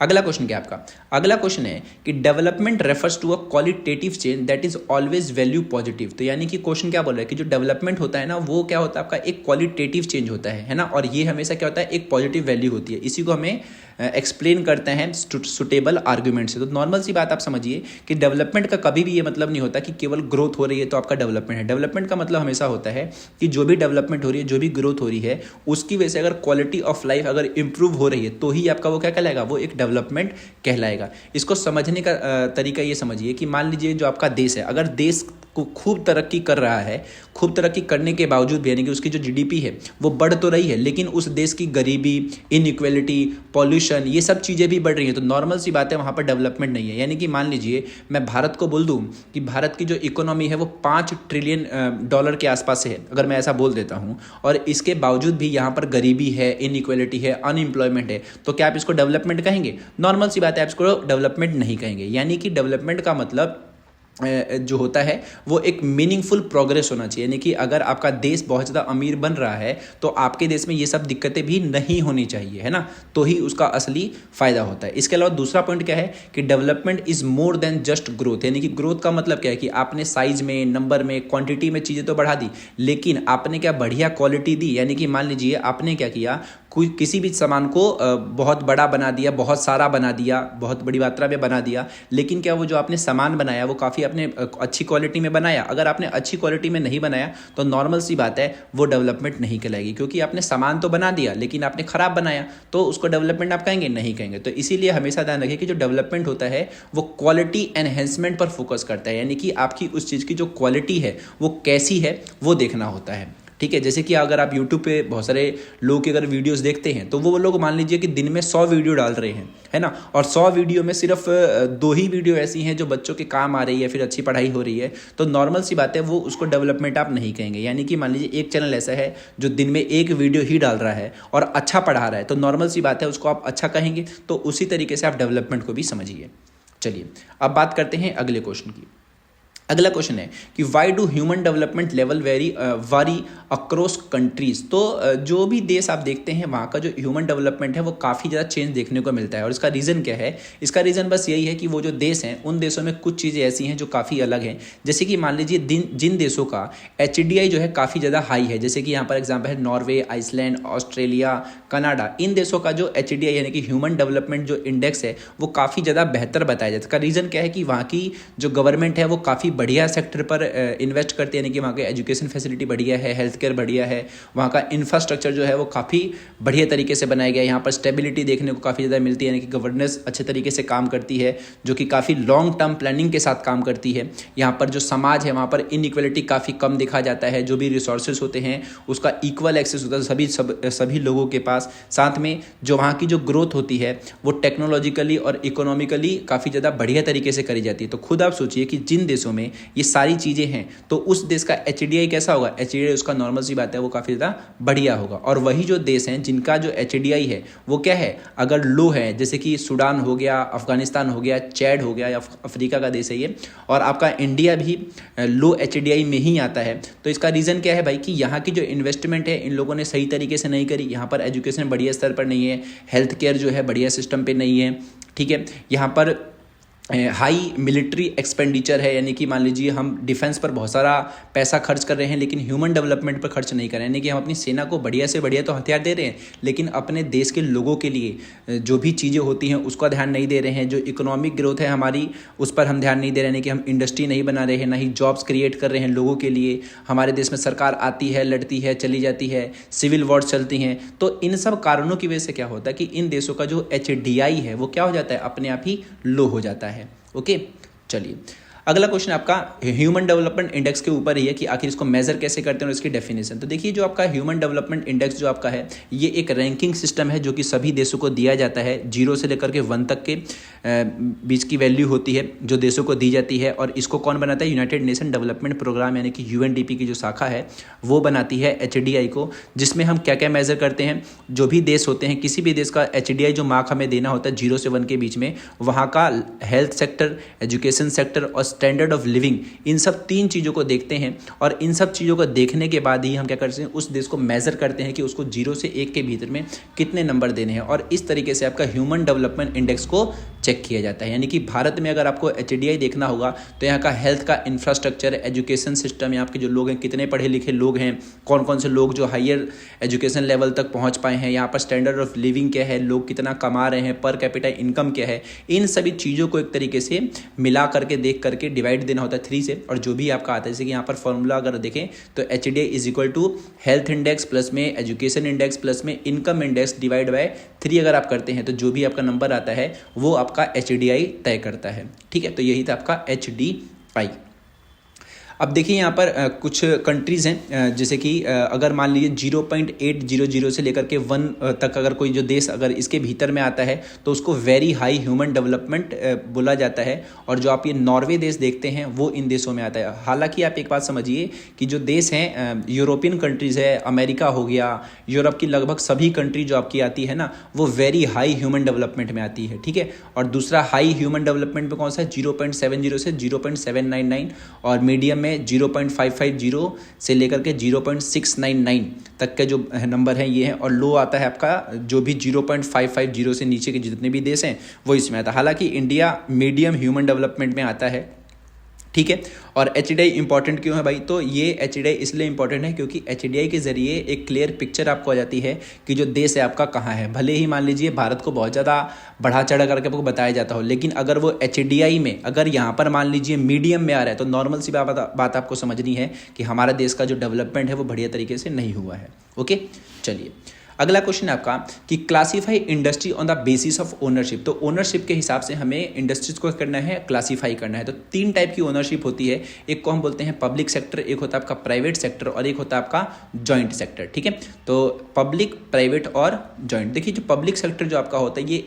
अगला क्वेश्चन क्या है आपका, अगला क्वेश्चन है कि development refers to a qualitative change that is always value positive. तो यानी कि क्वेश्चन क्या बोल रहा है कि जो डेवलपमेंट होता है ना वो क्या होता है आपका एक क्वालिटेटिव चेंज होता है ना, और ये हमेशा क्या होता है एक पॉजिटिव वैल्यू होती है। इसी को हमें एक्सप्लेन करते हैं सुटेबल आर्ग्यूमेंट से। तो नॉर्मल सी बात आप समझिए कि डेवलपमेंट का कभी भी ये मतलब नहीं होता कि केवल ग्रोथ हो रही है तो आपका डेवलपमेंट है। डेवलपमेंट का मतलब हमेशा होता है कि जो भी डेवलपमेंट हो रही है, जो भी ग्रोथ हो रही है, उसकी वजह से अगर क्वालिटी ऑफ लाइफ अगर इंप्रूव हो रही है तो ही आपका वो क्या कहलाएगा, वो एक डेवलपमेंट कहलाएगा। इसको समझने का तरीका ये समझिए कि मान लीजिए जो आपका देश है, अगर देश को खूब तरक्की कर रहा है, खूब तरक्की करने के बावजूद भी यानी कि उसकी जो जीडीपी है वो बढ़ तो रही है, लेकिन उस देश की गरीबी, इनइक्वालिटी, पॉल्यूशन, ये सब चीज़ें भी बढ़ रही हैं, तो नॉर्मल सी बात है वहाँ पर डेवलपमेंट नहीं है। यानी कि मान लीजिए मैं भारत को बोल दूँ कि भारत की जो इकोनॉमी है वो $5 ट्रिलियन के आसपास है, अगर मैं ऐसा बोल देता हूँ, और इसके बावजूद भी यहाँ पर गरीबी है, इनइक्वालिटी है, अनएम्प्लॉयमेंट है, तो क्या आप इसको डेवलपमेंट कहेंगे? नॉर्मल सी बात है, आप इसको डेवलपमेंट नहीं कहेंगे। यानी कि डेवलपमेंट का मतलब जो होता है वो एक मीनिंगफुल प्रोग्रेस होना चाहिए। यानी कि अगर आपका देश बहुत ज़्यादा अमीर बन रहा है तो आपके देश में ये सब दिक्कतें भी नहीं होनी चाहिए, है ना, तो ही उसका असली फ़ायदा होता है। इसके अलावा दूसरा पॉइंट क्या है कि development is more than just growth. यानी कि ग्रोथ का मतलब क्या है कि आपने साइज़ में, नंबर में, क्वांटिटी में चीज़ें तो बढ़ा दी, लेकिन आपने क्या बढ़िया क्वालिटी दी। यानी कि मान लीजिए आपने क्या किया, कोई किसी भी सामान को बहुत बड़ा बना दिया, बहुत सारा बना दिया, बहुत बड़ी मात्रा में बना दिया, लेकिन क्या वो जो आपने सामान बनाया वो काफ़ी आपने अच्छी क्वालिटी में बनाया? अगर आपने अच्छी क्वालिटी में नहीं बनाया तो नॉर्मल सी बात है वो डेवलपमेंट नहीं कहलाएगी, क्योंकि आपने सामान तो बना दिया लेकिन आपने ख़राब बनाया, तो उसको डेवलपमेंट आप कहेंगे? नहीं कहेंगे। तो इसीलिए हमेशा ध्यान रखिए कि जो डेवलपमेंट होता है वो क्वालिटी एनहेंसमेंट पर फोकस करता है, यानी कि आपकी उस चीज़ की जो क्वालिटी है वो कैसी है वो देखना होता है, ठीक है। जैसे कि अगर आप YouTube पे बहुत सारे लोग की अगर वीडियोस देखते हैं तो वो लोग मान लीजिए कि दिन में 100 वीडियो डाल रहे हैं, है ना, और 100 वीडियो में सिर्फ 2 ही वीडियो ऐसी हैं जो बच्चों के काम आ रही है, फिर अच्छी पढ़ाई हो रही है, तो नॉर्मल सी बात है वो उसको डेवलपमेंट आप नहीं कहेंगे। यानी कि मान लीजिए एक चैनल ऐसा है जो दिन में 1 वीडियो ही डाल रहा है और अच्छा पढ़ा रहा है, तो नॉर्मल सी बात है उसको आप अच्छा कहेंगे। तो उसी तरीके से आप डेवलपमेंट को भी समझिए। चलिए अब बात करते हैं अगले क्वेश्चन की। अगला क्वेश्चन है कि why do human development level वारी अक्रॉस कंट्रीज। तो जो भी देश आप देखते हैं वहाँ का जो ह्यूमन डेवलपमेंट है वो काफ़ी ज़्यादा चेंज देखने को मिलता है, और इसका रीज़न क्या है? इसका रीज़न बस यही है कि वो जो देश हैं उन देशों में कुछ चीज़ें ऐसी हैं जो काफ़ी अलग हैं। जैसे कि मान लीजिए जिन देशों का HDI जो है काफ़ी ज़्यादा हाई है, जैसे कि यहाँ पर एग्जाम्पल है नॉर्वे, आइसलैंड, ऑस्ट्रेलिया, कनाडा, इन देशों का जो HDI यानी कि ह्यूमन डेवलपमेंट जो इंडेक्स है वो काफ़ी ज़्यादा बेहतर बताया जाता है। इसका रीज़न क्या है कि वहाँ की जो गवर्नमेंट है वो काफ़ी बढ़िया सेक्टर पर इन्वेस्ट करती है, यानी कि वहाँ की एजुकेशन फैसिलिटी बढ़िया है, हेल्थ केयर बढ़िया है, वहाँ का इंफ्रास्ट्रक्चर जो है वो काफ़ी बढ़िया तरीके से बनाया गया है। यहाँ पर स्टेबिलिटी देखने को काफ़ी ज़्यादा मिलती है, यानी कि गवर्नेंस अच्छे तरीके से काम करती है, जो कि काफ़ी लॉन्ग टर्म प्लानिंग के साथ काम करती है। यहाँ पर जो समाज है वहाँ पर इनइक्वालिटी काफ़ी कम देखा जाता है, जो भी रिसोर्सेज होते हैं उसका इक्वल एक्सेस होता है सभी लोगों के पास। साथ में जो वहाँ की जो ग्रोथ होती है वो टेक्नोलॉजिकली और इकोनॉमिकली काफ़ी ज़्यादा बढ़िया तरीके से करी जाती है। तो खुद आप सोचिए कि जिन देशों में में, ये सारी चीज़ें हैं, तो उस देश का HDI कैसा होगा? HDI उसका नॉर्मल सी बात है वो काफ़ी ज़्यादा बढ़िया होगा। और वही जो देश हैं जिनका जो HDI है वो क्या है, अगर लो है, जैसे कि सूडान हो गया, अफगानिस्तान हो गया, चैड हो गया, या अफ्रीका का देश है ये, और आपका इंडिया भी लो HDI में ही आता है, तो इसका रीज़न क्या है भाई कि यहाँ की जो इन्वेस्टमेंट है इन लोगों ने सही तरीके से नहीं करी। यहाँ पर एजुकेशन बढ़िया स्तर पर नहीं है, हेल्थ केयर जो है बढ़िया सिस्टम पे नहीं है, ठीक है। यहाँ पर हाई मिलिट्री एक्सपेंडिचर है, यानी कि मान लीजिए हम डिफेंस पर बहुत सारा पैसा खर्च कर रहे हैं लेकिन ह्यूमन डेवलपमेंट पर खर्च नहीं कर रहे हैं, यानी कि हम अपनी सेना को बढ़िया से बढ़िया तो हथियार दे रहे हैं लेकिन अपने देश के लोगों के लिए जो भी चीज़ें होती हैं उसका ध्यान नहीं दे रहे हैं। जो इकोनॉमिक ग्रोथ है हमारी उस पर हम ध्यान नहीं दे रहे हैं, कि हम इंडस्ट्री नहीं बना रहे हैं, ना ही जॉब्स क्रिएट कर रहे हैं लोगों के लिए। हमारे देश में सरकार आती है, लड़ती है, चली जाती है, सिविल वॉर्स चलती हैं। तो इन सब कारणों की वजह से क्या होता है कि इन देशों का जो HDI है वो क्या हो जाता है, अपने आप ही लो हो जाता है। ओके, चलिए अगला क्वेश्चन आपका ह्यूमन डेवलपमेंट इंडेक्स के ऊपर ही है कि आखिर इसको मेजर कैसे करते हैं और इसकी डेफिनेशन। तो देखिए जो आपका ह्यूमन डेवलपमेंट इंडेक्स जो आपका है ये एक रैंकिंग सिस्टम है जो कि सभी देशों को दिया जाता है, 0 से लेकर के 1 तक के बीच की वैल्यू होती है जो देशों को दी जाती है। और इसको कौन बनाता है, यूनाइटेड नेशन डेवलपमेंट प्रोग्राम यानी कि UNDP की जो शाखा है वो बनाती है HDI को, जिसमें हम क्या क्या मेजर करते हैं। जो भी देश होते हैं, किसी भी देश का HDI जो मार्क हमें देना होता है 0 से 1 के बीच में, वहाँ का हेल्थ सेक्टर, एजुकेशन सेक्टर और स्टैंडर्ड ऑफ लिविंग, इन सब 3 चीज़ों को देखते हैं। और इन सब चीज़ों को देखने के बाद ही हम क्या करते हैं, उस देश को मेजर करते हैं कि उसको 0 से 1 के भीतर में कितने नंबर देने हैं। और इस तरीके से आपका ह्यूमन डेवलपमेंट इंडेक्स को चेक किया जाता है। यानी कि भारत में अगर आपको HDI देखना होगा तो यहाँ का हेल्थ का इंफ्रास्ट्रक्चर, एजुकेशन सिस्टम, यहाँ के जो लोग हैं कितने पढ़े लिखे लोग हैं, कौन कौन से लोग जो हायर एजुकेशन लेवल तक पहुँच पाए हैं, यहाँ पर स्टैंडर्ड ऑफ लिविंग क्या है, लोग कितना कमा रहे हैं, पर कैपिटा इनकम क्या है, इन सभी चीज़ों को एक तरीके से मिला करके देख करके डिवाइड देना होता है 3 से। और जो भी आपका आता है, जैसे कि यहाँ पर फॉर्मूला अगर देखें तो HDI is equal to health index plus में एजुकेशन इंडेक्स प्लस में इनकम इंडेक्स डिवाइड बाय 3 अगर आप करते हैं तो जो भी आपका नंबर आता है वो आपका HDI तय करता है। ठीक है, तो यही था आपका HDI। अब देखिए यहाँ पर कुछ कंट्रीज़ हैं, जैसे कि अगर मान लीजिए 0.800 से लेकर के 1 तक अगर कोई जो देश अगर इसके भीतर में आता है तो उसको वेरी हाई ह्यूमन डेवलपमेंट बोला जाता है। और जो आप ये नॉर्वे देश देखते हैं वो इन देशों में आता है। हालांकि आप एक बात समझिए कि जो देश हैं यूरोपियन कंट्रीज़ है, अमेरिका हो गया, यूरोप की लगभग सभी कंट्री जो आपकी आती है ना वो वेरी हाई ह्यूमन डेवलपमेंट में आती है। ठीक है, और दूसरा हाई ह्यूमन डेवलपमेंट में कौन सा है, 0.70 से 0.799, और मीडियम में 0.550 से लेकर के 0.699 तक के जो नंबर हैं ये हैं। और लो आता है आपका जो भी 0.550 से नीचे के जितने भी देश हैं वो इसमें आता है। हालांकि इंडिया मीडियम ह्यूमन डेवलपमेंट में आता है। ठीक है, और HDI इंपॉर्टेंट क्यों है भाई, तो ये HDI इसलिए इंपॉर्टेंट है क्योंकि HDI के ज़रिए एक क्लियर पिक्चर आपको आ जाती है कि जो देश है आपका कहाँ है। भले ही मान लीजिए भारत को बहुत ज़्यादा बढ़ा चढ़ा करके आपको बताया जाता हो, लेकिन अगर वो HDI में अगर यहाँ पर मान लीजिए मीडियम में आ रहा है तो नॉर्मल सी बात आपको समझनी है कि हमारा देश का जो डेवलपमेंट है वो बढ़िया तरीके से नहीं हुआ है। ओके, चलिए अगला क्वेश्चन है आपका कि classify industry on the basis of ownership. तो ओनरशिप के हिसाब से हमें इंडस्ट्रीज को करना है, क्लासीफाई करना है। तो 3 टाइप की ओनरशिप होती है, एक को हम बोलते हैं पब्लिक सेक्टर, एक होता है आपका प्राइवेट सेक्टर और एक होता है आपका जॉइंट सेक्टर। ठीक है, तो पब्लिक, प्राइवेट और जॉइंट। देखिए जो पब्लिक सेक्टर जो आपका होता है ये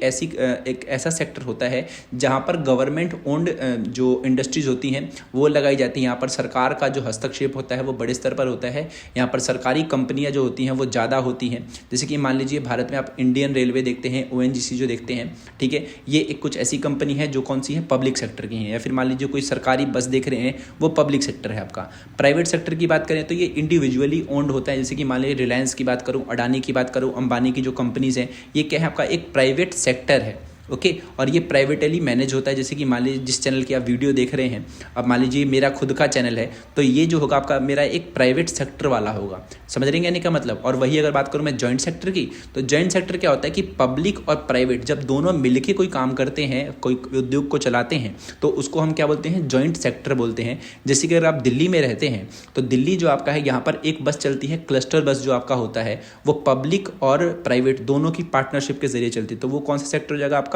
एक ऐसा सेक्टर होता है जहाँ पर गवर्नमेंट ओन्ड जो इंडस्ट्रीज होती हैं वो लगाई जाती हैं। यहाँ पर सरकार का जो हस्तक्षेप होता है वो बड़े स्तर पर होता है। यहाँ पर सरकारी कंपनियाँ जो होती हैं वो ज़्यादा होती हैं। जैसे कि मान लीजिए भारत में आप इंडियन रेलवे देखते हैं, ONGC जो देखते हैं, ठीक है, ये एक कुछ ऐसी कंपनी है जो कौन सी है, पब्लिक सेक्टर की है। या फिर मान लीजिए कोई सरकारी बस देख रहे हैं वो पब्लिक सेक्टर है आपका। प्राइवेट सेक्टर की बात करें तो ये इंडिविजुअली ओन्ड होता है। जैसे कि मान लीजिए रिलायंस की बात करूँ, अडानी की बात करूँ, अंबानी की जो कंपनीज हैं ये क्या है, आपका एक प्राइवेट सेक्टर है। ओके, और ये प्राइवेटली मैनेज होता है। जैसे कि मान लीजिए जिस चैनल की आप वीडियो देख रहे हैं, अब मान लीजिए मेरा खुद का चैनल है तो ये जो होगा आपका मेरा एक प्राइवेट सेक्टर वाला होगा। समझ रहे हैं यानी का मतलब। और वही अगर बात करूँ मैं जॉइंट सेक्टर की, तो जॉइंट सेक्टर क्या होता है कि पब्लिक और प्राइवेट जब दोनों मिलकर कोई काम करते हैं, कोई उद्योग को चलाते हैं तो उसको हम क्या बोलते हैं, जॉइंट सेक्टर बोलते हैं। जैसे कि अगर आप दिल्ली में रहते हैं तो दिल्ली जो आपका है यहाँ पर एक बस चलती है, क्लस्टर बस जो आपका होता है वो पब्लिक और प्राइवेट दोनों की पार्टनरशिप के जरिए चलती है। तो वो कौन सा सेक्टर हो जाएगा आपका,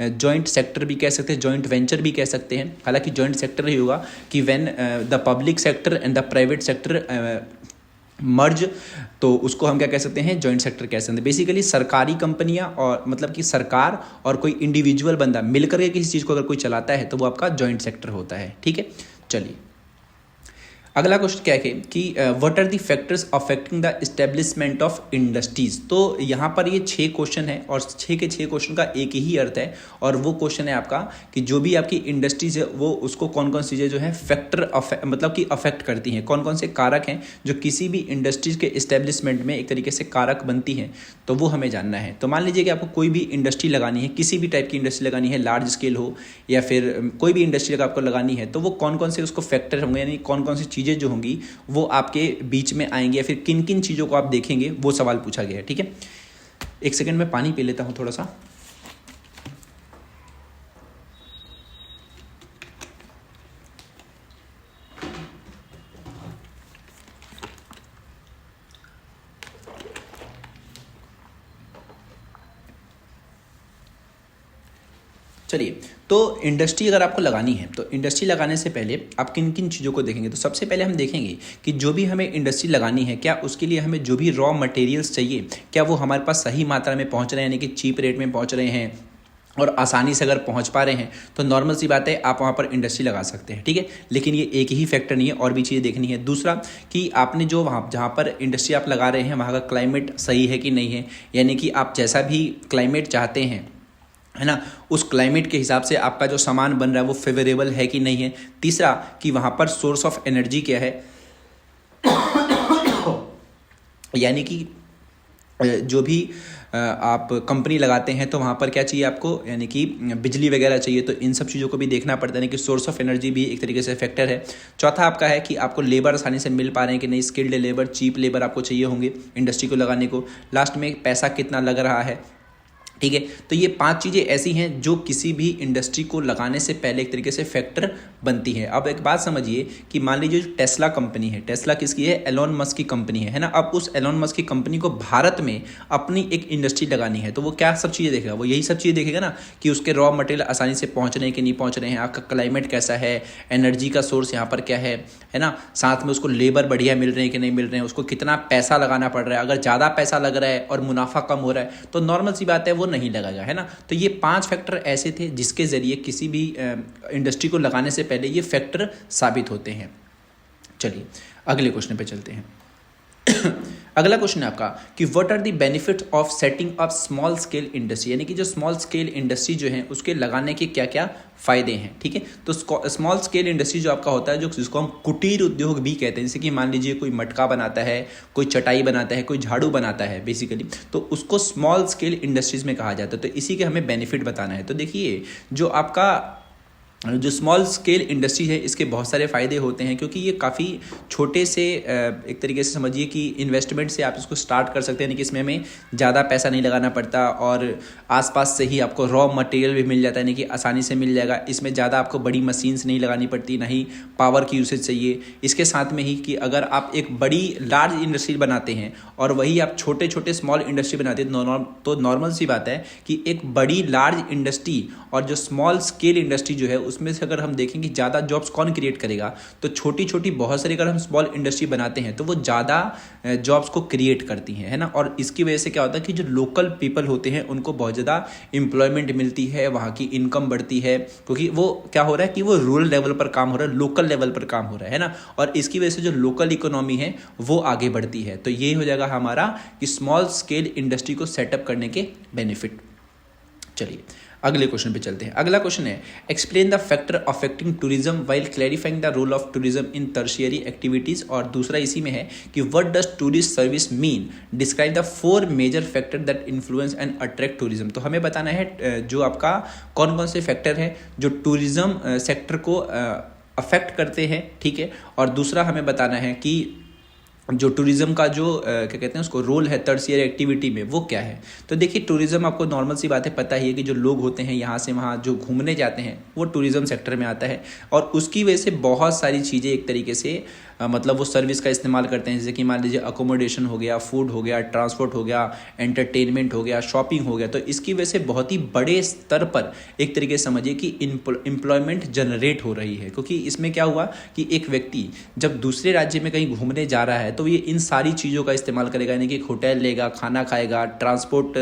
जॉइंट सेक्टर भी कह सकते हैं, जॉइंट वेंचर भी कह सकते हैं। हालांकि जॉइंट सेक्टर ही होगा कि when the public sector and the private sector merge, तो उसको हम क्या कह सकते हैं, जॉइंट सेक्टर कह सकते हैं। बेसिकली सरकारी कंपनियां और मतलब कि सरकार और कोई इंडिविजुअल बंदा मिलकर के किसी चीज़ को अगर कोई चलाता है तो वो आपका जॉइंट सेक्टर होता है। ठीक है, चलिए अगला क्वेश्चन क्या है कि what are the factors affecting the establishment of industries. तो यहाँ पर ये 6 क्वेश्चन है और 6 के 6 क्वेश्चन का एक ही अर्थ है और वो क्वेश्चन है आपका कि जो भी आपकी इंडस्ट्रीज है वो उसको कौन कौन सी चीज़ें जो है फैक्टर मतलब कि अफेक्ट करती हैं, कौन कौन से कारक हैं जो किसी भी इंडस्ट्रीज के इस्टेब्लिशमेंट में एक तरीके से कारक बनती हैं, तो वो हमें जानना है। तो मान लीजिए कि आपको कोई भी इंडस्ट्री लगानी है, किसी भी टाइप की इंडस्ट्री लगानी है, लार्ज स्केल हो या फिर कोई भी इंडस्ट्री अगर आपको लगानी है, तो वो कौन कौन से उसको फैक्टर होंगे, यानी कौन कौन सी चीज़ें जो होंगी वो आपके बीच में आएंगे या फिर किन किन चीज़ों को आप देखेंगे, वो सवाल पूछा गया है। ठीक है, एक सेकंड में पानी पी लेता हूं थोड़ा सा। चलिए, तो इंडस्ट्री अगर आपको लगानी है तो इंडस्ट्री लगाने से पहले आप किन किन चीज़ों को देखेंगे। तो सबसे पहले हम देखेंगे कि जो भी हमें इंडस्ट्री लगानी है, क्या उसके लिए हमें जो भी रॉ मटेरियल्स चाहिए क्या वो हमारे पास सही मात्रा में पहुंच रहे हैं, यानी कि चीप रेट में पहुंच रहे हैं और आसानी से अगर पहुंच पा रहे हैं तो नॉर्मल सी बात है आप वहाँ पर इंडस्ट्री लगा सकते हैं। ठीक है, लेकिन ये एक ही फैक्टर नहीं है, और भी चीज़ें देखनी है। दूसरा कि आपने जो वहाँ जहाँ पर इंडस्ट्री आप लगा रहे हैं वहाँ का क्लाइमेट सही है कि नहीं है, यानी कि आप जैसा भी क्लाइमेट चाहते हैं, है ना, उस क्लाइमेट के हिसाब से आपका जो सामान बन रहा है वो फेवरेबल है कि नहीं है। तीसरा कि वहाँ पर सोर्स ऑफ एनर्जी क्या है यानी कि जो भी आप कंपनी लगाते हैं तो वहाँ पर क्या चाहिए आपको, यानी कि बिजली वगैरह चाहिए, तो इन सब चीज़ों को भी देखना पड़ता है, यानी कि सोर्स ऑफ एनर्जी भी एक तरीके से फैक्टर है। चौथा आपका है कि आपको लेबर आसानी से मिल पा रहे हैं कि नहीं, स्किल्ड लेबर, चीप लेबर आपको चाहिए होंगे इंडस्ट्री को लगाने को। लास्ट में पैसा कितना लग रहा है। ठीक है, तो ये 5 चीज़ें ऐसी हैं जो किसी भी इंडस्ट्री को लगाने से पहले एक तरीके से फैक्टर बनती है। अब एक बात समझिए कि मान लीजिए जो टेस्ला कंपनी है, टेस्ला किसकी है, एलोन मस्क की कंपनी है ना। अब उस एलोन मस्क की कंपनी को भारत में अपनी एक इंडस्ट्री लगानी है तो वो क्या सब चीज़ें देखेगा, वो यही सब चीज़ें देखेगा ना कि उसके रॉ मटेरियल आसानी से पहुँच रहे हैं कि नहीं पहुँच रहे हैं, आपका क्लाइमेट कैसा है, एनर्जी का सोर्स यहाँ पर क्या है ना, साथ में उसको लेबर बढ़िया मिल रहे हैं कि नहीं मिल रहे हैं, उसको कितना पैसा लगाना पड़ रहा है। अगर ज़्यादा पैसा लग रहा है और मुनाफा कम हो रहा है तो नॉर्मल सी बात है वो नहीं लगाएगा, है ना। तो ये 5 फैक्टर ऐसे थे जिसके जरिए किसी भी इंडस्ट्री को लगाने से पहले ये फैक्टर साबित होते हैं। चलिए अगले क्वेश्चन पे चलते हैं। अगला क्वेश्चन है आपका कि what are the benefits of setting up small scale industry, यानी कि जो स्मॉल स्केल इंडस्ट्री जो है उसके लगाने के क्या क्या फायदे हैं। ठीक है, तो स्मॉल स्केल इंडस्ट्री जो आपका होता है, जो जिसको हम कुटीर उद्योग भी कहते हैं, जैसे कि मान लीजिए कोई मटका बनाता है, कोई चटाई बनाता है, कोई झाड़ू बनाता है बेसिकली, तो उसको स्मॉल स्केल इंडस्ट्रीज में कहा जाता है। तो इसी के हमें बेनिफिट बताना है। तो देखिए जो आपका जो स्मॉल स्केल इंडस्ट्री है इसके बहुत सारे फ़ायदे होते हैं, क्योंकि ये काफ़ी छोटे से एक तरीके से समझिए कि इन्वेस्टमेंट से आप इसको स्टार्ट कर सकते हैं, यानी कि इसमें हमें ज़्यादा पैसा नहीं लगाना पड़ता और आसपास से ही आपको रॉ मटेरियल भी मिल जाता है, यानी कि आसानी से मिल जाएगा। इसमें ज़्यादा आपको बड़ी मशीन्स नहीं लगानी पड़ती, ना ही पावर की यूसेज चाहिए। इसके साथ में ही कि अगर आप एक बड़ी लार्ज इंडस्ट्री बनाते हैं और वही आप छोटे छोटे स्मॉल इंडस्ट्री बनाते हैं तो नॉर्मल सी बात है कि एक बड़ी लार्ज इंडस्ट्री और जो स्मॉल स्केल इंडस्ट्री जो है उसमें से अगर हम देखें कि ज़्यादा जॉब्स कौन क्रिएट करेगा, तो छोटी छोटी बहुत सारी अगर हम स्मॉल इंडस्ट्री बनाते हैं तो वो ज़्यादा जॉब्स को क्रिएट करती हैं, है ना। और इसकी वजह से क्या होता है कि जो लोकल पीपल होते हैं उनको बहुत ज़्यादा एम्प्लॉयमेंट मिलती है, वहाँ की इनकम बढ़ती है, क्योंकि वो क्या हो रहा है कि वो रूरल लेवल पर काम हो रहा है, लोकल लेवल पर काम हो रहा है ना। और इसकी वजह से जो लोकल इकोनॉमी है वो आगे बढ़ती है। तो ये हो जाएगा हमारा कि स्मॉल स्केल इंडस्ट्री को सेटअप करने के बेनिफिट। चलिए अगले क्वेश्चन पे चलते हैं। अगला क्वेश्चन है explain the factor affecting tourism while clarifying the role of tourism in tertiary activities. और दूसरा इसी में है कि what does tourist service mean, describe the 4 major factor that influence and attract tourism. तो हमें बताना है जो आपका कौन कौन से फैक्टर हैं जो टूरिज्म सेक्टर को अफेक्ट करते हैं, ठीक है। और दूसरा हमें बताना है कि जो टूरिज्म का जो क्या कहते हैं उसको रोल है टर्शियरी एक्टिविटी में वो क्या है। तो देखिए टूरिज्म आपको नॉर्मल सी बात है पता ही है कि जो लोग होते हैं यहाँ से वहाँ जो घूमने जाते हैं वो टूरिज्म सेक्टर में आता है, और उसकी वजह से बहुत सारी चीज़ें एक तरीके से मतलब वो सर्विस का इस्तेमाल करते हैं, जैसे कि मान लीजिए अकोमोडेशन हो गया, फूड हो गया, ट्रांसपोर्ट हो गया, एंटरटेनमेंट हो गया, शॉपिंग हो गया। तो इसकी वजह से बहुत ही बड़े स्तर पर एक तरीके से समझिए कि एम्प्लॉयमेंट जनरेट हो रही है, क्योंकि इसमें क्या हुआ कि एक व्यक्ति जब दूसरे राज्य में कहीं घूमने जा रहा है तो ये इन सारी चीज़ों का इस्तेमाल करेगा, यानी कि होटल लेगा, खाना खाएगा, ट्रांसपोर्ट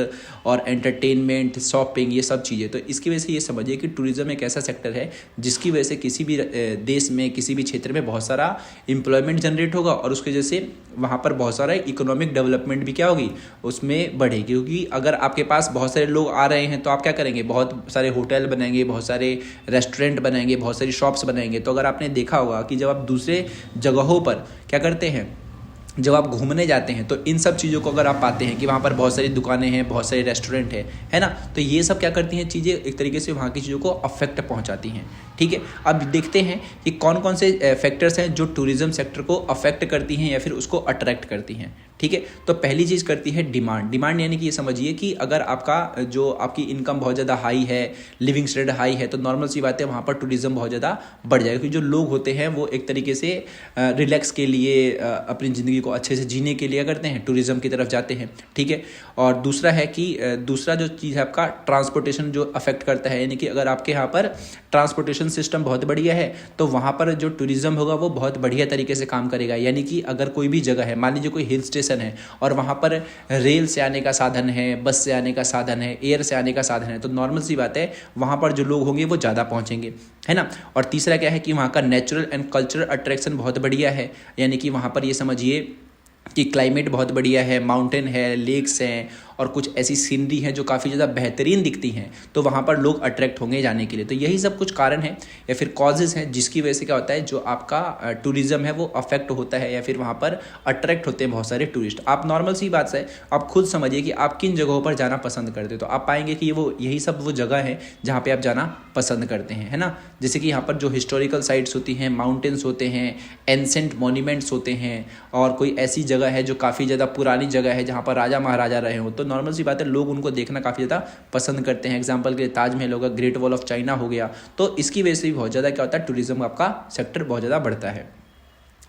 और एंटरटेनमेंट, शॉपिंग, ये सब चीज़ें। तो इसकी वजह से ये समझिए कि टूरिज्म एक ऐसा सेक्टर है जिसकी वजह से किसी भी देश में, किसी भी क्षेत्र में बहुत सारा एम्प्लॉयमेंट जनरेट होगा और उसकी वजह से वहाँ पर बहुत सारा इकोनॉमिक डेवलपमेंट भी क्या होगी, उसमें बढ़ेगी। क्योंकि अगर आपके पास बहुत सारे लोग आ रहे हैं तो आप क्या करेंगे, बहुत सारे होटल बनाएंगे, बहुत सारे रेस्टोरेंट बनाएंगे, बहुत सारी शॉप्स बनाएंगे। तो अगर आपने देखा होगा कि जब आप दूसरे जगहों पर क्या करते हैं, जब आप घूमने जाते हैं तो इन सब चीज़ों को अगर आप पाते हैं कि वहाँ पर बहुत सारी दुकानें हैं, बहुत सारे रेस्टोरेंट है ना, तो ये सब क्या करती हैं चीज़ें, एक तरीके से वहाँ की चीज़ों को अफेक्ट पहुँचाती हैं। ठीक है, अब देखते हैं कि कौन कौन से फैक्टर्स हैं जो टूरिज्म सेक्टर को अफेक्ट करती हैं या फिर उसको अट्रैक्ट करती हैं। ठीक है, तो पहली चीज़ करती है डिमांड। डिमांड यानी कि ये समझिए कि अगर आपका जो आपकी इनकम बहुत ज़्यादा हाई है, लिविंग स्टैंडर्ड हाई है, तो नॉर्मल सी बात है वहाँ पर टूरिज्म बहुत ज़्यादा बढ़ जाएगा, क्योंकि जो लोग होते हैं वो एक तरीके से रिलैक्स के लिए, अपनी ज़िंदगी को अच्छे से जीने के लिए करते हैं, टूरिज्म की तरफ जाते हैं। ठीक है, और दूसरा है कि दूसरा जो चीज़ है आपका ट्रांसपोर्टेशन जो अफेक्ट करता है, यानी कि अगर आपके यहाँ पर ट्रांसपोर्टेशन सिस्टम बहुत बढ़िया है तो वहाँ पर जो टूरिज्म होगा वो बहुत बढ़िया तरीके से काम करेगा। यानी कि अगर कोई भी जगह है, मान लीजिए कोई हिल स्टेशन है और वहाँ पर रेल से आने का साधन है, बस से आने का साधन है, एयर से आने का साधन है, तो नॉर्मल सी बात है वहाँ पर जो लोग होंगे वो ज़्यादा पहुँचेंगे, है ना। और तीसरा क्या है कि वहाँ का नेचुरल एंड कल्चरल अट्रैक्शन बहुत बढ़िया है, यानी कि वहाँ पर ये समझिए कि क्लाइमेट बहुत बढ़िया है, माउंटेन है, लेक्स हैं और कुछ ऐसी सीनरी हैं जो काफ़ी ज़्यादा बेहतरीन दिखती हैं, तो वहाँ पर लोग अट्रैक्ट होंगे जाने के लिए। तो यही सब कुछ कारण है या फिर कॉजेज़ हैं जिसकी वजह से क्या होता है, जो आपका टूरिज़्म है वो अफेक्ट होता है या फिर वहाँ पर अट्रैक्ट होते हैं बहुत सारे टूरिस्ट। आप नॉर्मल सी बात से आप खुद समझिए कि आप किन जगहों पर जाना पसंद करते हो, तो आप पाएंगे कि वो यही सब वो जगह है जहाँ पर आप जाना पसंद करते हैं, है ना। जैसे कि यहाँ पर जो हिस्टोरिकल साइट्स होती हैं, माउंटेन्स होते हैं, एंसेंट मॉन्यूमेंट्स होते हैं, और कोई ऐसी जगह है जो काफ़ी ज़्यादा पुरानी जगह है जहाँ पर राजा महाराजा रहे हो, तो नॉर्मल सी बात है लोग उनको देखना काफ़ी ज़्यादा पसंद करते हैं। एग्जांपल के लिए ताजमहल होगा, ग्रेट वॉल ऑफ चाइना हो गया, तो इसकी वजह से भी बहुत ज़्यादा क्या होता है, टूरिज्म आपका सेक्टर बहुत ज़्यादा बढ़ता है।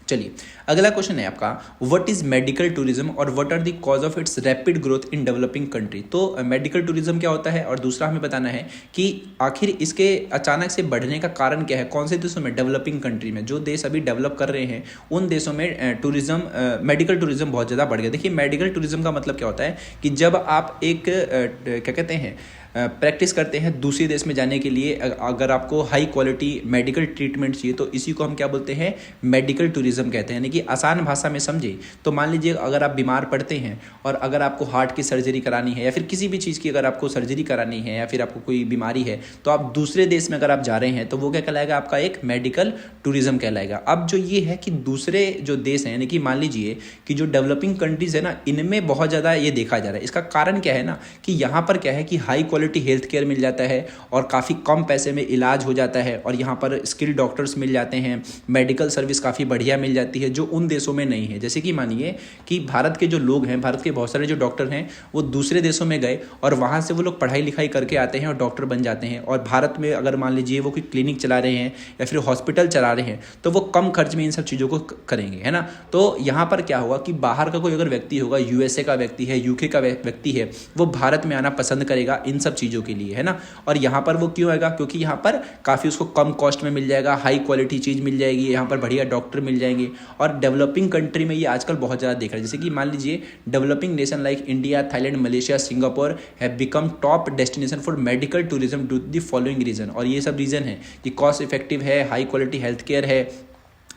चलिए अगला क्वेश्चन है आपका, व्हाट इज मेडिकल टूरिज्म और what are the cause of its rapid growth in developing country. तो मेडिकल टूरिज्म क्या होता है और दूसरा हमें बताना है कि आखिर इसके अचानक से बढ़ने का कारण क्या है, कौन से देशों में, डेवलपिंग कंट्री में, जो देश अभी डेवलप कर रहे हैं उन देशों में टूरिज्म, मेडिकल टूरिज्म बहुत ज़्यादा बढ़ गया। देखिए मेडिकल टूरिज्म का मतलब क्या होता है कि जब आप एक क्या कहते हैं प्रैक्टिस करते हैं दूसरे देश में जाने के लिए, अगर आपको हाई क्वालिटी मेडिकल ट्रीटमेंट चाहिए तो इसी को हम क्या बोलते हैं, मेडिकल टूरिज्म कहते हैं। यानी कि आसान भाषा में समझे तो मान लीजिए अगर आप बीमार पड़ते हैं और अगर आपको हार्ट की सर्जरी करानी है या फिर किसी भी चीज़ की अगर आपको सर्जरी करानी है या फिर आपको कोई बीमारी है, तो आप दूसरे देश में अगर आप जा रहे हैं तो वो क्या कहलाएगा, आपका एक मेडिकल टूरिज्म कहलाएगा। अब जो ये है कि दूसरे जो देश हैं, यानी कि मान लीजिए कि जो डेवलपिंग कंट्रीज़ है ना, इनमें बहुत ज़्यादा ये देखा जा रहा है। इसका कारण क्या है ना कि यहाँ पर क्या है कि हाई क्वालिटी हेल्थ केयर मिल जाता है और काफ़ी कम पैसे में इलाज हो जाता है, और यहाँ पर स्किल्ड डॉक्टर्स मिल जाते हैं, मेडिकल सर्विस काफ़ी बढ़िया मिल जाती है जो उन देशों में नहीं है। जैसे कि मानिए कि भारत के जो लोग हैं, भारत के बहुत सारे जो डॉक्टर हैं वो दूसरे देशों में गए और वहाँ से वो लोग पढ़ाई लिखाई करके आते हैं और डॉक्टर बन जाते हैं, और भारत में अगर मान लीजिए वो कोई क्लिनिक चला रहे हैं या फिर हॉस्पिटल चला रहे हैं तो वो कम खर्च में इन सब चीज़ों को करेंगे, है ना। तो यहाँ पर क्या होगा कि बाहर का कोई अगर व्यक्ति होगा, यूएसए का व्यक्ति है, यूके का व्यक्ति है, वो भारत में आना पसंद करेगा इन सब चीज़ों के लिए, है ना। और यहाँ पर वो क्यों आएगा, क्योंकि यहाँ पर काफ़ी उसको कम कॉस्ट में मिल जाएगा, हाई क्वालिटी चीज़ मिल जाएगी, यहाँ पर बढ़िया डॉक्टर मिल जाएंगे। और डेवलपिंग कंट्री में ये आजकल बहुत ज़्यादा देख रहा है। जैसे कि मान लीजिए developing nation like India, Thailand, Malaysia, Singapore have become top destination for medical tourism due to the following reason. और ये सब रीज़न है कि कॉस्ट इफेक्टिव है, हाई क्वालिटी हेल्थ केयर है,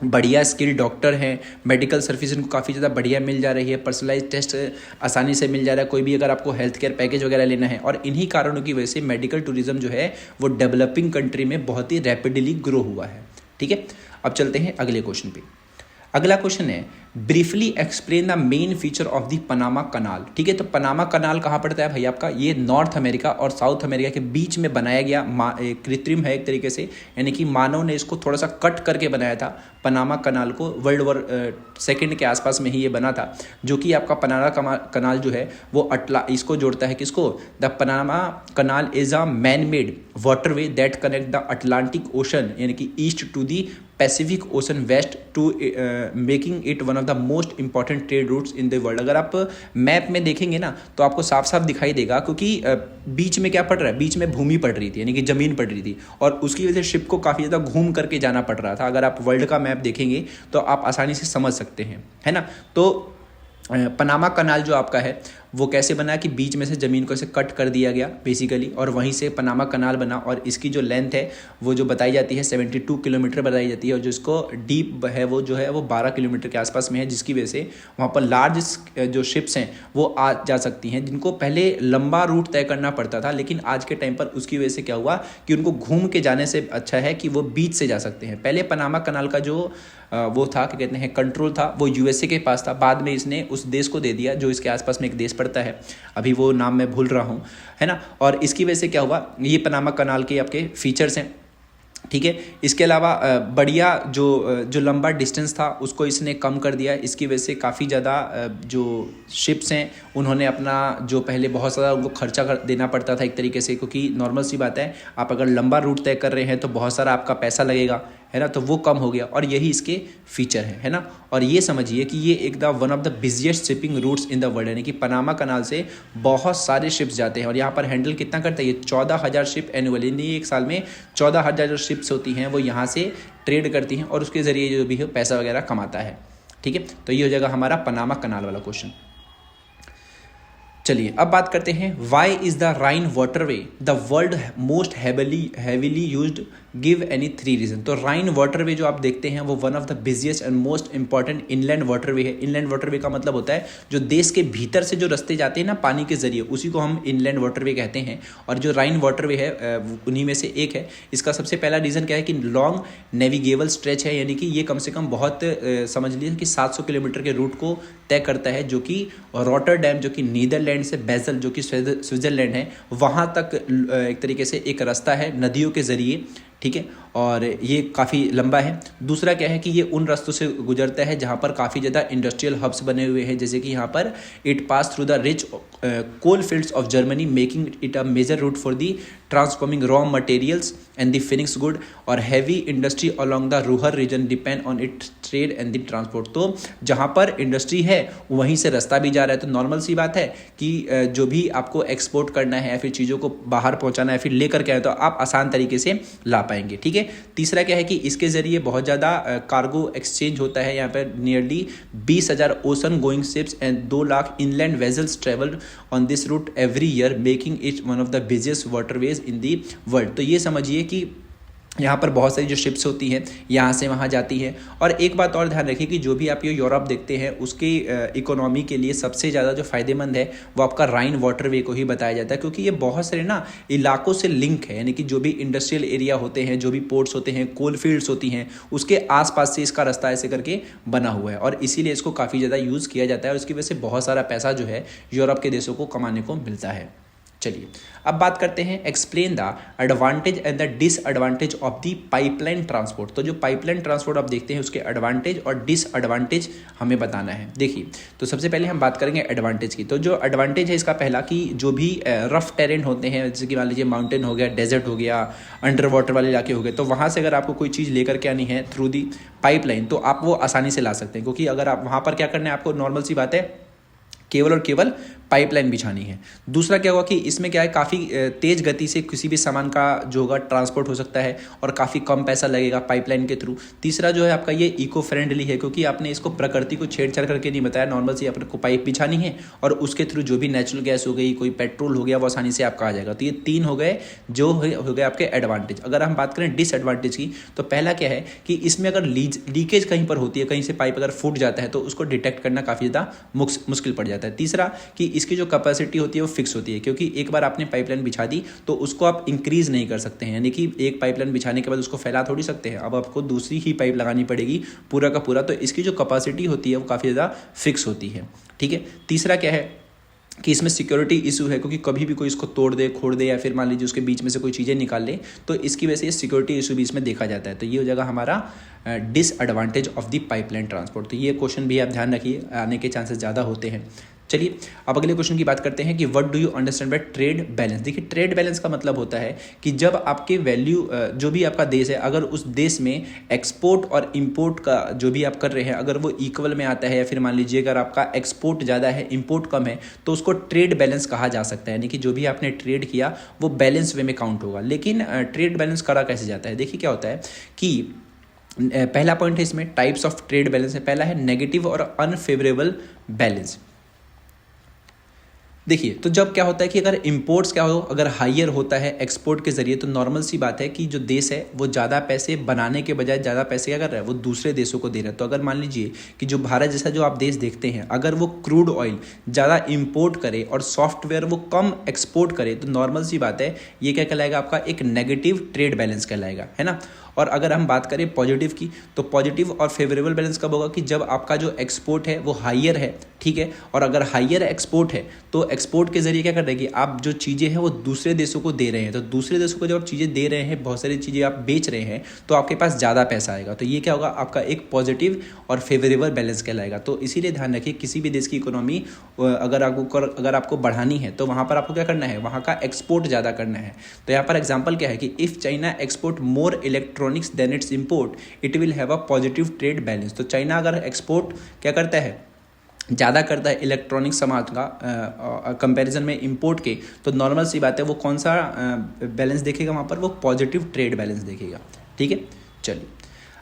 बढ़िया स्किल डॉक्टर हैं, मेडिकल सर्विस इनको काफ़ी ज़्यादा बढ़िया मिल जा रही है, पर्सनलाइज टेस्ट आसानी से मिल जा रहा है, कोई भी अगर आपको हेल्थ केयर पैकेज वगैरह लेना है। और इन्हीं कारणों की वजह से मेडिकल टूरिज्म जो है वो डेवलपिंग कंट्री में बहुत ही रैपिडली ग्रो हुआ है। ठीक है, अब चलते हैं अगले क्वेश्चन पे। अगला क्वेश्चन है, briefly explain the main feature of the Panama canal. ठीक है, तो पनामा कनाल कहाँ पड़ता है भाई आपका, ये नॉर्थ अमेरिका और साउथ अमेरिका के बीच में बनाया गया कृत्रिम है एक तरीके से, यानी कि मानव ने इसको थोड़ा सा कट करके बनाया था पनामा कनाल को। वर्ल्ड वॉर सेकेंड के आसपास में ही ये बना था, जो कि आपका पनामा कनाल जो है वो इसको जोड़ता है, किसको, the Panama canal is a man made waterway that connect the Atlantic ocean यानी कि east to the Pacific ocean west to making it one of the most important trade routes in the world. अगर आप map में देखेंगे ना तो आपको साफ साफ दिखाई देगा, क्योंकि बीच में क्या पड़ रहा है, बीच में भूमि पड़ रही थी, यानी कि ज़मीन पड़ रही थी, और उसकी वजह से शिप को काफ़ी ज़्यादा घूम करके जाना पड़ रहा था। अगर आप वर्ल्ड का मैप देखेंगे तो आप आसानी से समझ सकते हैं, है ना। तो पनामा कनाल जो आपका है वो कैसे बना कि बीच में से ज़मीन को ऐसे कट कर दिया गया बेसिकली, और वहीं से पनामा कनाल बना, और इसकी जो लेंथ है वो जो बताई जाती है 72 किलोमीटर बताई जाती है, और जो इसको डीप है वो जो है वो 12 किलोमीटर के आसपास में है, जिसकी वजह से वहाँ पर लार्ज जो शिप्स हैं वो आ जा सकती हैं, जिनको पहले लंबा रूट तय करना पड़ता था, लेकिन आज के टाइम पर उसकी वजह से क्या हुआ कि उनको घूम के जाने से अच्छा है कि वो बीच से जा सकते हैं। पहले पनामा कनाल का जो वो था, क्या कहते हैं, कंट्रोल था, वो यूएसए के पास था। बाद में इसने उस देश को दे दिया जो इसके आसपास में एक देश पड़ता है, अभी वो नाम मैं भूल रहा हूँ, है ना। और इसकी वजह से क्या हुआ, ये पनामा कनाल के आपके फीचर्स हैं, ठीक है। इसके अलावा बढ़िया जो लंबा डिस्टेंस था उसको इसने कम कर दिया। इसकी वजह से काफ़ी ज़्यादा जो शिप्स हैं उन्होंने अपना जो पहले बहुत ज़्यादा उनको खर्चा देना पड़ता था एक तरीके से, क्योंकि नॉर्मल सी बात है, आप अगर लंबा रूट तय कर रहे हैं तो बहुत सारा आपका पैसा लगेगा, है ना, तो वो कम हो गया, और यही इसके फीचर है ना। और ये समझिए कि ये एकदम one of the busiest shipping routes in the world, यानी कि पनामा कनाल से बहुत सारे शिप्स जाते हैं, और यहाँ पर हैंडल कितना करता है ये 14,000 शिप एनुअली, यानी एक साल में 14,000 जो शिप्स होती हैं वो यहाँ से ट्रेड करती हैं, और उसके ज़रिए जो भी है पैसा वगैरह कमाता है, ठीक है। तो ये हो जाएगा हमारा पनामा कनाल वाला क्वेश्चन। चलिए अब बात करते हैं, why is the Rhine waterway the world most heavily used, give any 3 reason. तो राइन वाटरवे जो आप देखते हैं वो one of the busiest and most important inland waterway है। इनलैंड वाटरवे का मतलब होता है जो देश के भीतर से जो रास्ते जाते हैं ना पानी के जरिए, उसी को हम इनलैंड वाटरवे कहते हैं, और जो राइन वाटरवे है उन्हीं में से एक है। इसका सबसे पहला रीज़न क्या है कि लॉन्ग नेविगेबल स्ट्रेच है, यानी कि ये कम से कम बहुत समझ लीजिए कि 700 किलोमीटर के रूट को तय करता है, जो कि रॉटरडैम जो कि नीदरलैंड से बेजल जो कि स्विट्जरलैंड है वहाँ तक एक तरीके से एक रास्ता है नदियों के ज़रिए, ठीक है, और ये काफ़ी लंबा है। दूसरा क्या है कि ये उन रास्तों से गुजरता है जहाँ पर काफ़ी ज़्यादा इंडस्ट्रियल हब्स बने हुए हैं, जैसे कि यहाँ पर it pass through the rich coal fields of Germany, making it a major route for the transforming raw materials and the finished good, और heavy industry along the rural region depend on it trade and the transport. तो जहाँ पर industry है वहीं से रास्ता भी जा रहा है, तो नॉर्मल सी बात है कि जो भी आपको एक्सपोर्ट करना है या फिर चीज़ों को बाहर पहुँचाना है फिर लेकर के आए तो आप आसान तरीके से ला पाएंगे, ठीक है। तीसरा क्या है कि इसके ज़रिए बहुत ज़्यादा कार्गो एक्सचेंज होता है। यहाँ पर nearly 20,000 ocean going ships and 2 lakh inland vessels travel on this route every year, making it one of the busiest waterways in the world. तो ये समझिए कि यहाँ पर बहुत सारी जो शिप्स होती हैं यहाँ से वहाँ जाती हैं। और एक बात और ध्यान रखिए कि जो भी आप ये यूरोप देखते हैं उसकी इकोनॉमी के लिए सबसे ज़्यादा जो फ़ायदेमंद है वो आपका राइन वाटरवे को ही बताया जाता है, क्योंकि ये बहुत सारे ना इलाकों से लिंक है, यानी कि जो भी इंडस्ट्रियल एरिया होते हैं, जो भी पोर्ट्स होते हैं, कोल फील्ड्स होती हैं, उसके आसपास से इसका रास्ता ऐसे करके बना हुआ है, और इसीलिए इसको काफ़ी ज़्यादा यूज़ किया जाता है, और उसकी वजह से बहुत सारा पैसा जो है यूरोप के देशों को कमाने को मिलता है। चलिए अब बात करते हैं, explain the advantage and the disadvantage of the pipeline transport. तो जो पाइपलाइन ट्रांसपोर्ट आप देखते हैं उसके एडवांटेज और डिसएडवांटेज हमें बताना है। देखिए तो सबसे पहले हम बात करेंगे एडवांटेज की। तो जो एडवांटेज है इसका पहला कि जो भी रफ टेरेन होते हैं, जैसे कि मान लीजिए माउंटेन हो गया, डेजर्ट हो गया, अंडर वाटर वाले इलाके हो गए, तो वहाँ से अगर आपको कोई चीज़ लेकर के आनी है थ्रू दी पाइपलाइन तो आप वो आसानी से ला सकते हैं, क्योंकि अगर आप वहाँ पर क्या करना है, आपको नॉर्मल सी बात है केवल और केवल पाइपलाइन बिछानी है। दूसरा क्या हुआ कि इसमें क्या है, काफ़ी तेज़ गति से किसी भी सामान का जो होगा ट्रांसपोर्ट हो सकता है और काफ़ी कम पैसा लगेगा पाइपलाइन के थ्रू। तीसरा जो है आपका ये इको फ्रेंडली है, क्योंकि आपने इसको प्रकृति को छेड़छाड़ करके नहीं बताया, नॉर्मल सी आपको पाइप बिछानी है और उसके थ्रू जो भी नेचुरल गैस हो गई, कोई पेट्रोल हो गया, वो आसानी से आपका आ जाएगा। तो ये 3 हो गए जो हो गए आपके एडवांटेज। अगर हम बात करें डिसएडवांटेज की, तो पहला क्या है कि इसमें अगर लीकेज कहीं पर होती है, कहीं से पाइप अगर फूट जाता है तो उसको डिटेक्ट करना काफ़ी ज़्यादा मुश्किल पड़ जाता है। तीसरा कि इसकी जो कैपेसिटी होती है वो फिक्स होती है, क्योंकि एक बार आपने पाइपलाइन बिछा दी तो उसको आप इंक्रीज नहीं कर सकते हैं, यानी कि एक पाइपलाइन बिछाने के बाद उसको फैला थोड़ी सकते हैं, अब आपको दूसरी ही पाइप लगानी पड़ेगी पूरा का पूरा। तो इसकी जो कैपेसिटी होती है वो काफ़ी ज़्यादा फिक्स होती है, ठीक है। तीसरा क्या है कि इसमें सिक्योरिटी इशू है, क्योंकि कभी भी कोई इसको तोड़ दे, खोड़ दे, या फिर मान लीजिए उसके बीच में से कोई चीज़ें निकाल ले, तो इसकी वजह से सिक्योरिटी इशू भी इसमें देखा जाता है। तो ये हो जाएगा हमारा disadvantage of the pipeline transport. तो ये क्वेश्चन भी आप ध्यान रखिए, आने के चांसेस ज़्यादा होते हैं। चलिए अब अगले क्वेश्चन की बात करते हैं कि what do you understand by trade balance. देखिए ट्रेड बैलेंस का मतलब होता है कि जब आपके वैल्यू जो भी आपका देश है, अगर उस देश में एक्सपोर्ट और इंपोर्ट का जो भी आप कर रहे हैं अगर वो इक्वल में आता है, या फिर मान लीजिए अगर आपका एक्सपोर्ट ज़्यादा है इंपोर्ट कम है, तो उसको ट्रेड बैलेंस कहा जा सकता है। यानी कि जो भी आपने ट्रेड किया वो बैलेंस वे में काउंट होगा। लेकिन ट्रेड बैलेंस करा कैसे जाता है, देखिए क्या होता है कि पहला पॉइंट है इसमें टाइप्स ऑफ ट्रेड बैलेंस है। पहला है नेगेटिव और अनफेवरेबल बैलेंस। देखिए तो जब क्या होता है कि अगर इंपोर्ट्स क्या हो अगर हाइयर होता है एक्सपोर्ट के जरिए, तो नॉर्मल सी बात है कि जो देश है वो ज़्यादा पैसे बनाने के बजाय ज़्यादा पैसे क्या कर रहा है, वो दूसरे देशों को दे रहा है। तो अगर मान लीजिए कि जो भारत जैसा जो आप देश देखते हैं, अगर वो क्रूड ऑयल ज़्यादा इंपोर्ट करे और सॉफ्टवेयर वो कम एक्सपोर्ट करे, तो नॉर्मल सी बात है ये क्या कहलाएगा, आपका एक नेगेटिव ट्रेड बैलेंस कहलाएगा, है ना। और अगर हम बात करें पॉजिटिव की, तो पॉजिटिव और फेवरेबल बैलेंस कब होगा कि जब आपका जो एक्सपोर्ट है वो हाइयर है, ठीक है, और अगर हाइयर एक्सपोर्ट है तो एक्सपोर्ट के जरिए क्या कर रहे हैं कि आप जो चीज़ें हैं वो दूसरे देशों को दे रहे हैं। तो दूसरे देशों को जब आप चीज़ें दे रहे हैं, बहुत सारी चीज़ें आप बेच रहे हैं, तो आपके पास ज़्यादा पैसा आएगा। तो ये क्या होगा, आपका एक पॉजिटिव और फेवरेबल बैलेंस कहलाएगा। तो इसीलिए ध्यान रखिए किसी भी देश की इकोनॉमी अगर आपको बढ़ानी है तो वहाँ पर आपको क्या करना है, वहाँ का एक्सपोर्ट ज़्यादा करना है। तो यहाँ पर एग्जाम्पल क्या है कि if China export more electronics then its import it will have a positive trade balance. तो चाइना अगर एक्सपोर्ट क्या करता है, ज़्यादा करता है इलेक्ट्रॉनिक सामान का कंपैरिजन में इंपोर्ट के, तो नॉर्मल सी बात है वो कौन सा बैलेंस देखेगा वहाँ पर, वो पॉजिटिव ट्रेड बैलेंस देखेगा। ठीक है, चलिए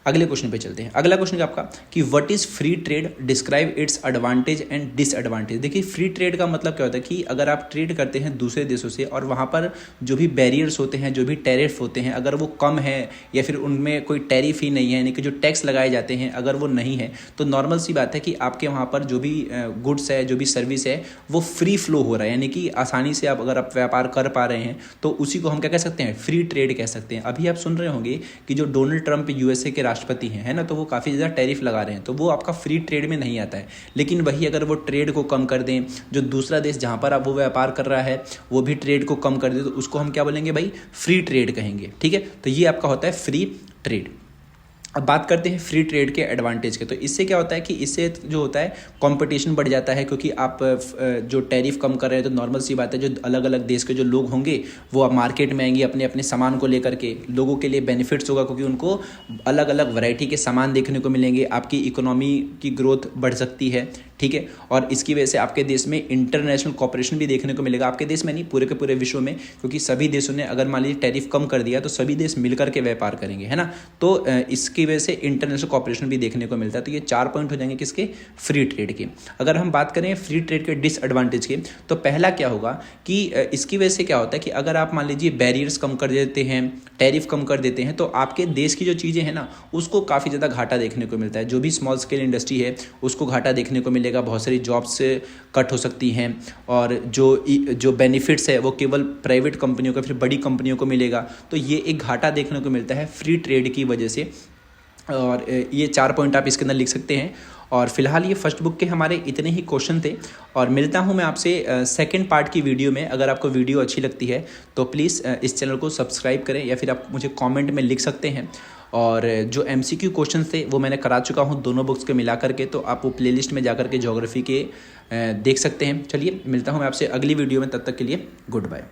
अगले क्वेश्चन पे चलते हैं। अगला क्वेश्चन आपका कि what is free trade, describe it's advantage and disadvantage. देखिए फ्री ट्रेड का मतलब क्या होता है कि अगर आप ट्रेड करते हैं दूसरे देशों से और वहाँ पर जो भी बैरियर्स होते हैं, जो भी टैरिफ होते हैं, अगर वो कम है या फिर उनमें कोई टैरिफ ही नहीं है, यानी कि जो टैक्स लगाए जाते हैं अगर वो नहीं है, तो नॉर्मल सी बात है कि आपके वहाँ पर जो भी गुड्स है, जो भी सर्विस है, वो फ्री फ्लो हो रहा है। यानी कि आसानी से अगर आप व्यापार कर पा रहे हैं तो उसी को हम क्या कह सकते हैं, फ्री ट्रेड कह सकते हैं। अभी आप सुन रहे होंगे कि जो डोनाल्ड ट्रंप यूएसए के राष्ट्रपति हैं, है ना, तो वो काफ़ी ज़्यादा टैरिफ लगा रहे हैं, तो वो आपका फ्री ट्रेड में नहीं आता है। लेकिन वही अगर वो ट्रेड को कम कर दें, जो दूसरा देश जहाँ पर आप वो व्यापार कर रहा है वो भी ट्रेड को कम कर दे, तो उसको हम क्या बोलेंगे भाई, फ्री ट्रेड कहेंगे। ठीक है, तो ये आपका होता है फ्री ट्रेड। अब बात करते हैं फ्री ट्रेड के एडवांटेज के। तो इससे क्या होता है कि इससे जो होता है कंपटीशन बढ़ जाता है, क्योंकि आप जो टैरिफ कम कर रहे हैं तो नॉर्मल सी बात है जो अलग अलग देश के जो लोग होंगे वो अब मार्केट में आएंगे अपने अपने सामान को लेकर के। लोगों के लिए बेनिफिट्स होगा क्योंकि उनको अलग अलग वैरायटी के सामान देखने को मिलेंगे, आपकी इकोनॉमी की ग्रोथ बढ़ सकती है। ठीक है, और इसकी वजह से आपके देश में इंटरनेशनल कॉपरेशन भी देखने को मिलेगा, आपके देश में नहीं पूरे के पूरे विश्व में, क्योंकि सभी देशों ने अगर मान लीजिए टैरिफ कम कर दिया तो सभी देश मिलकर के व्यापार करेंगे, है ना। तो इसकी वजह से इंटरनेशनल कॉपरेशन भी देखने को मिलता है। तो ये 4 पॉइंट हो जाएंगे किसके, फ्री ट्रेड के। अगर हम बात करें फ्री ट्रेड के डिसएडवांटेज के, तो पहला क्या होगा कि इसकी वजह से क्या होता है कि अगर आप मान लीजिए बैरियर्स कम कर देते हैं, टैरिफ कम कर देते हैं, तो आपके देश की जो चीज़ें हैं ना उसको काफ़ी ज़्यादा घाटा देखने को मिलता है। जो भी स्मॉल स्केल इंडस्ट्री है उसको घाटा देखने को मिलेगा, बहुत सारी जॉब्स कट हो सकती हैं, और जो बेनिफिट्स है वो केवल प्राइवेट कंपनियों को फिर बड़ी कंपनियों को मिलेगा। तो ये एक घाटा देखने को मिलता है फ्री ट्रेड की वजह से, और ये 4 पॉइंट आप इसके अंदर लिख सकते हैं। और फिलहाल ये फर्स्ट बुक के हमारे इतने ही क्वेश्चन थे, और मिलता हूँ मैं आपसे सेकंड पार्ट की वीडियो में। अगर आपको वीडियो अच्छी लगती है तो प्लीज़ इस चैनल को सब्सक्राइब करें, या फिर आप मुझे कमेंट में लिख सकते हैं। और जो MCQ क्वेश्चन थे वो मैंने करा चुका हूँ दोनों बुक्स के मिला करके, तो आप वो प्लेलिस्ट में जा कर के ज्योग्राफी के देख सकते हैं। चलिए मिलता हूँ मैं आपसे अगली वीडियो में, तब तक के लिए गुड बाय।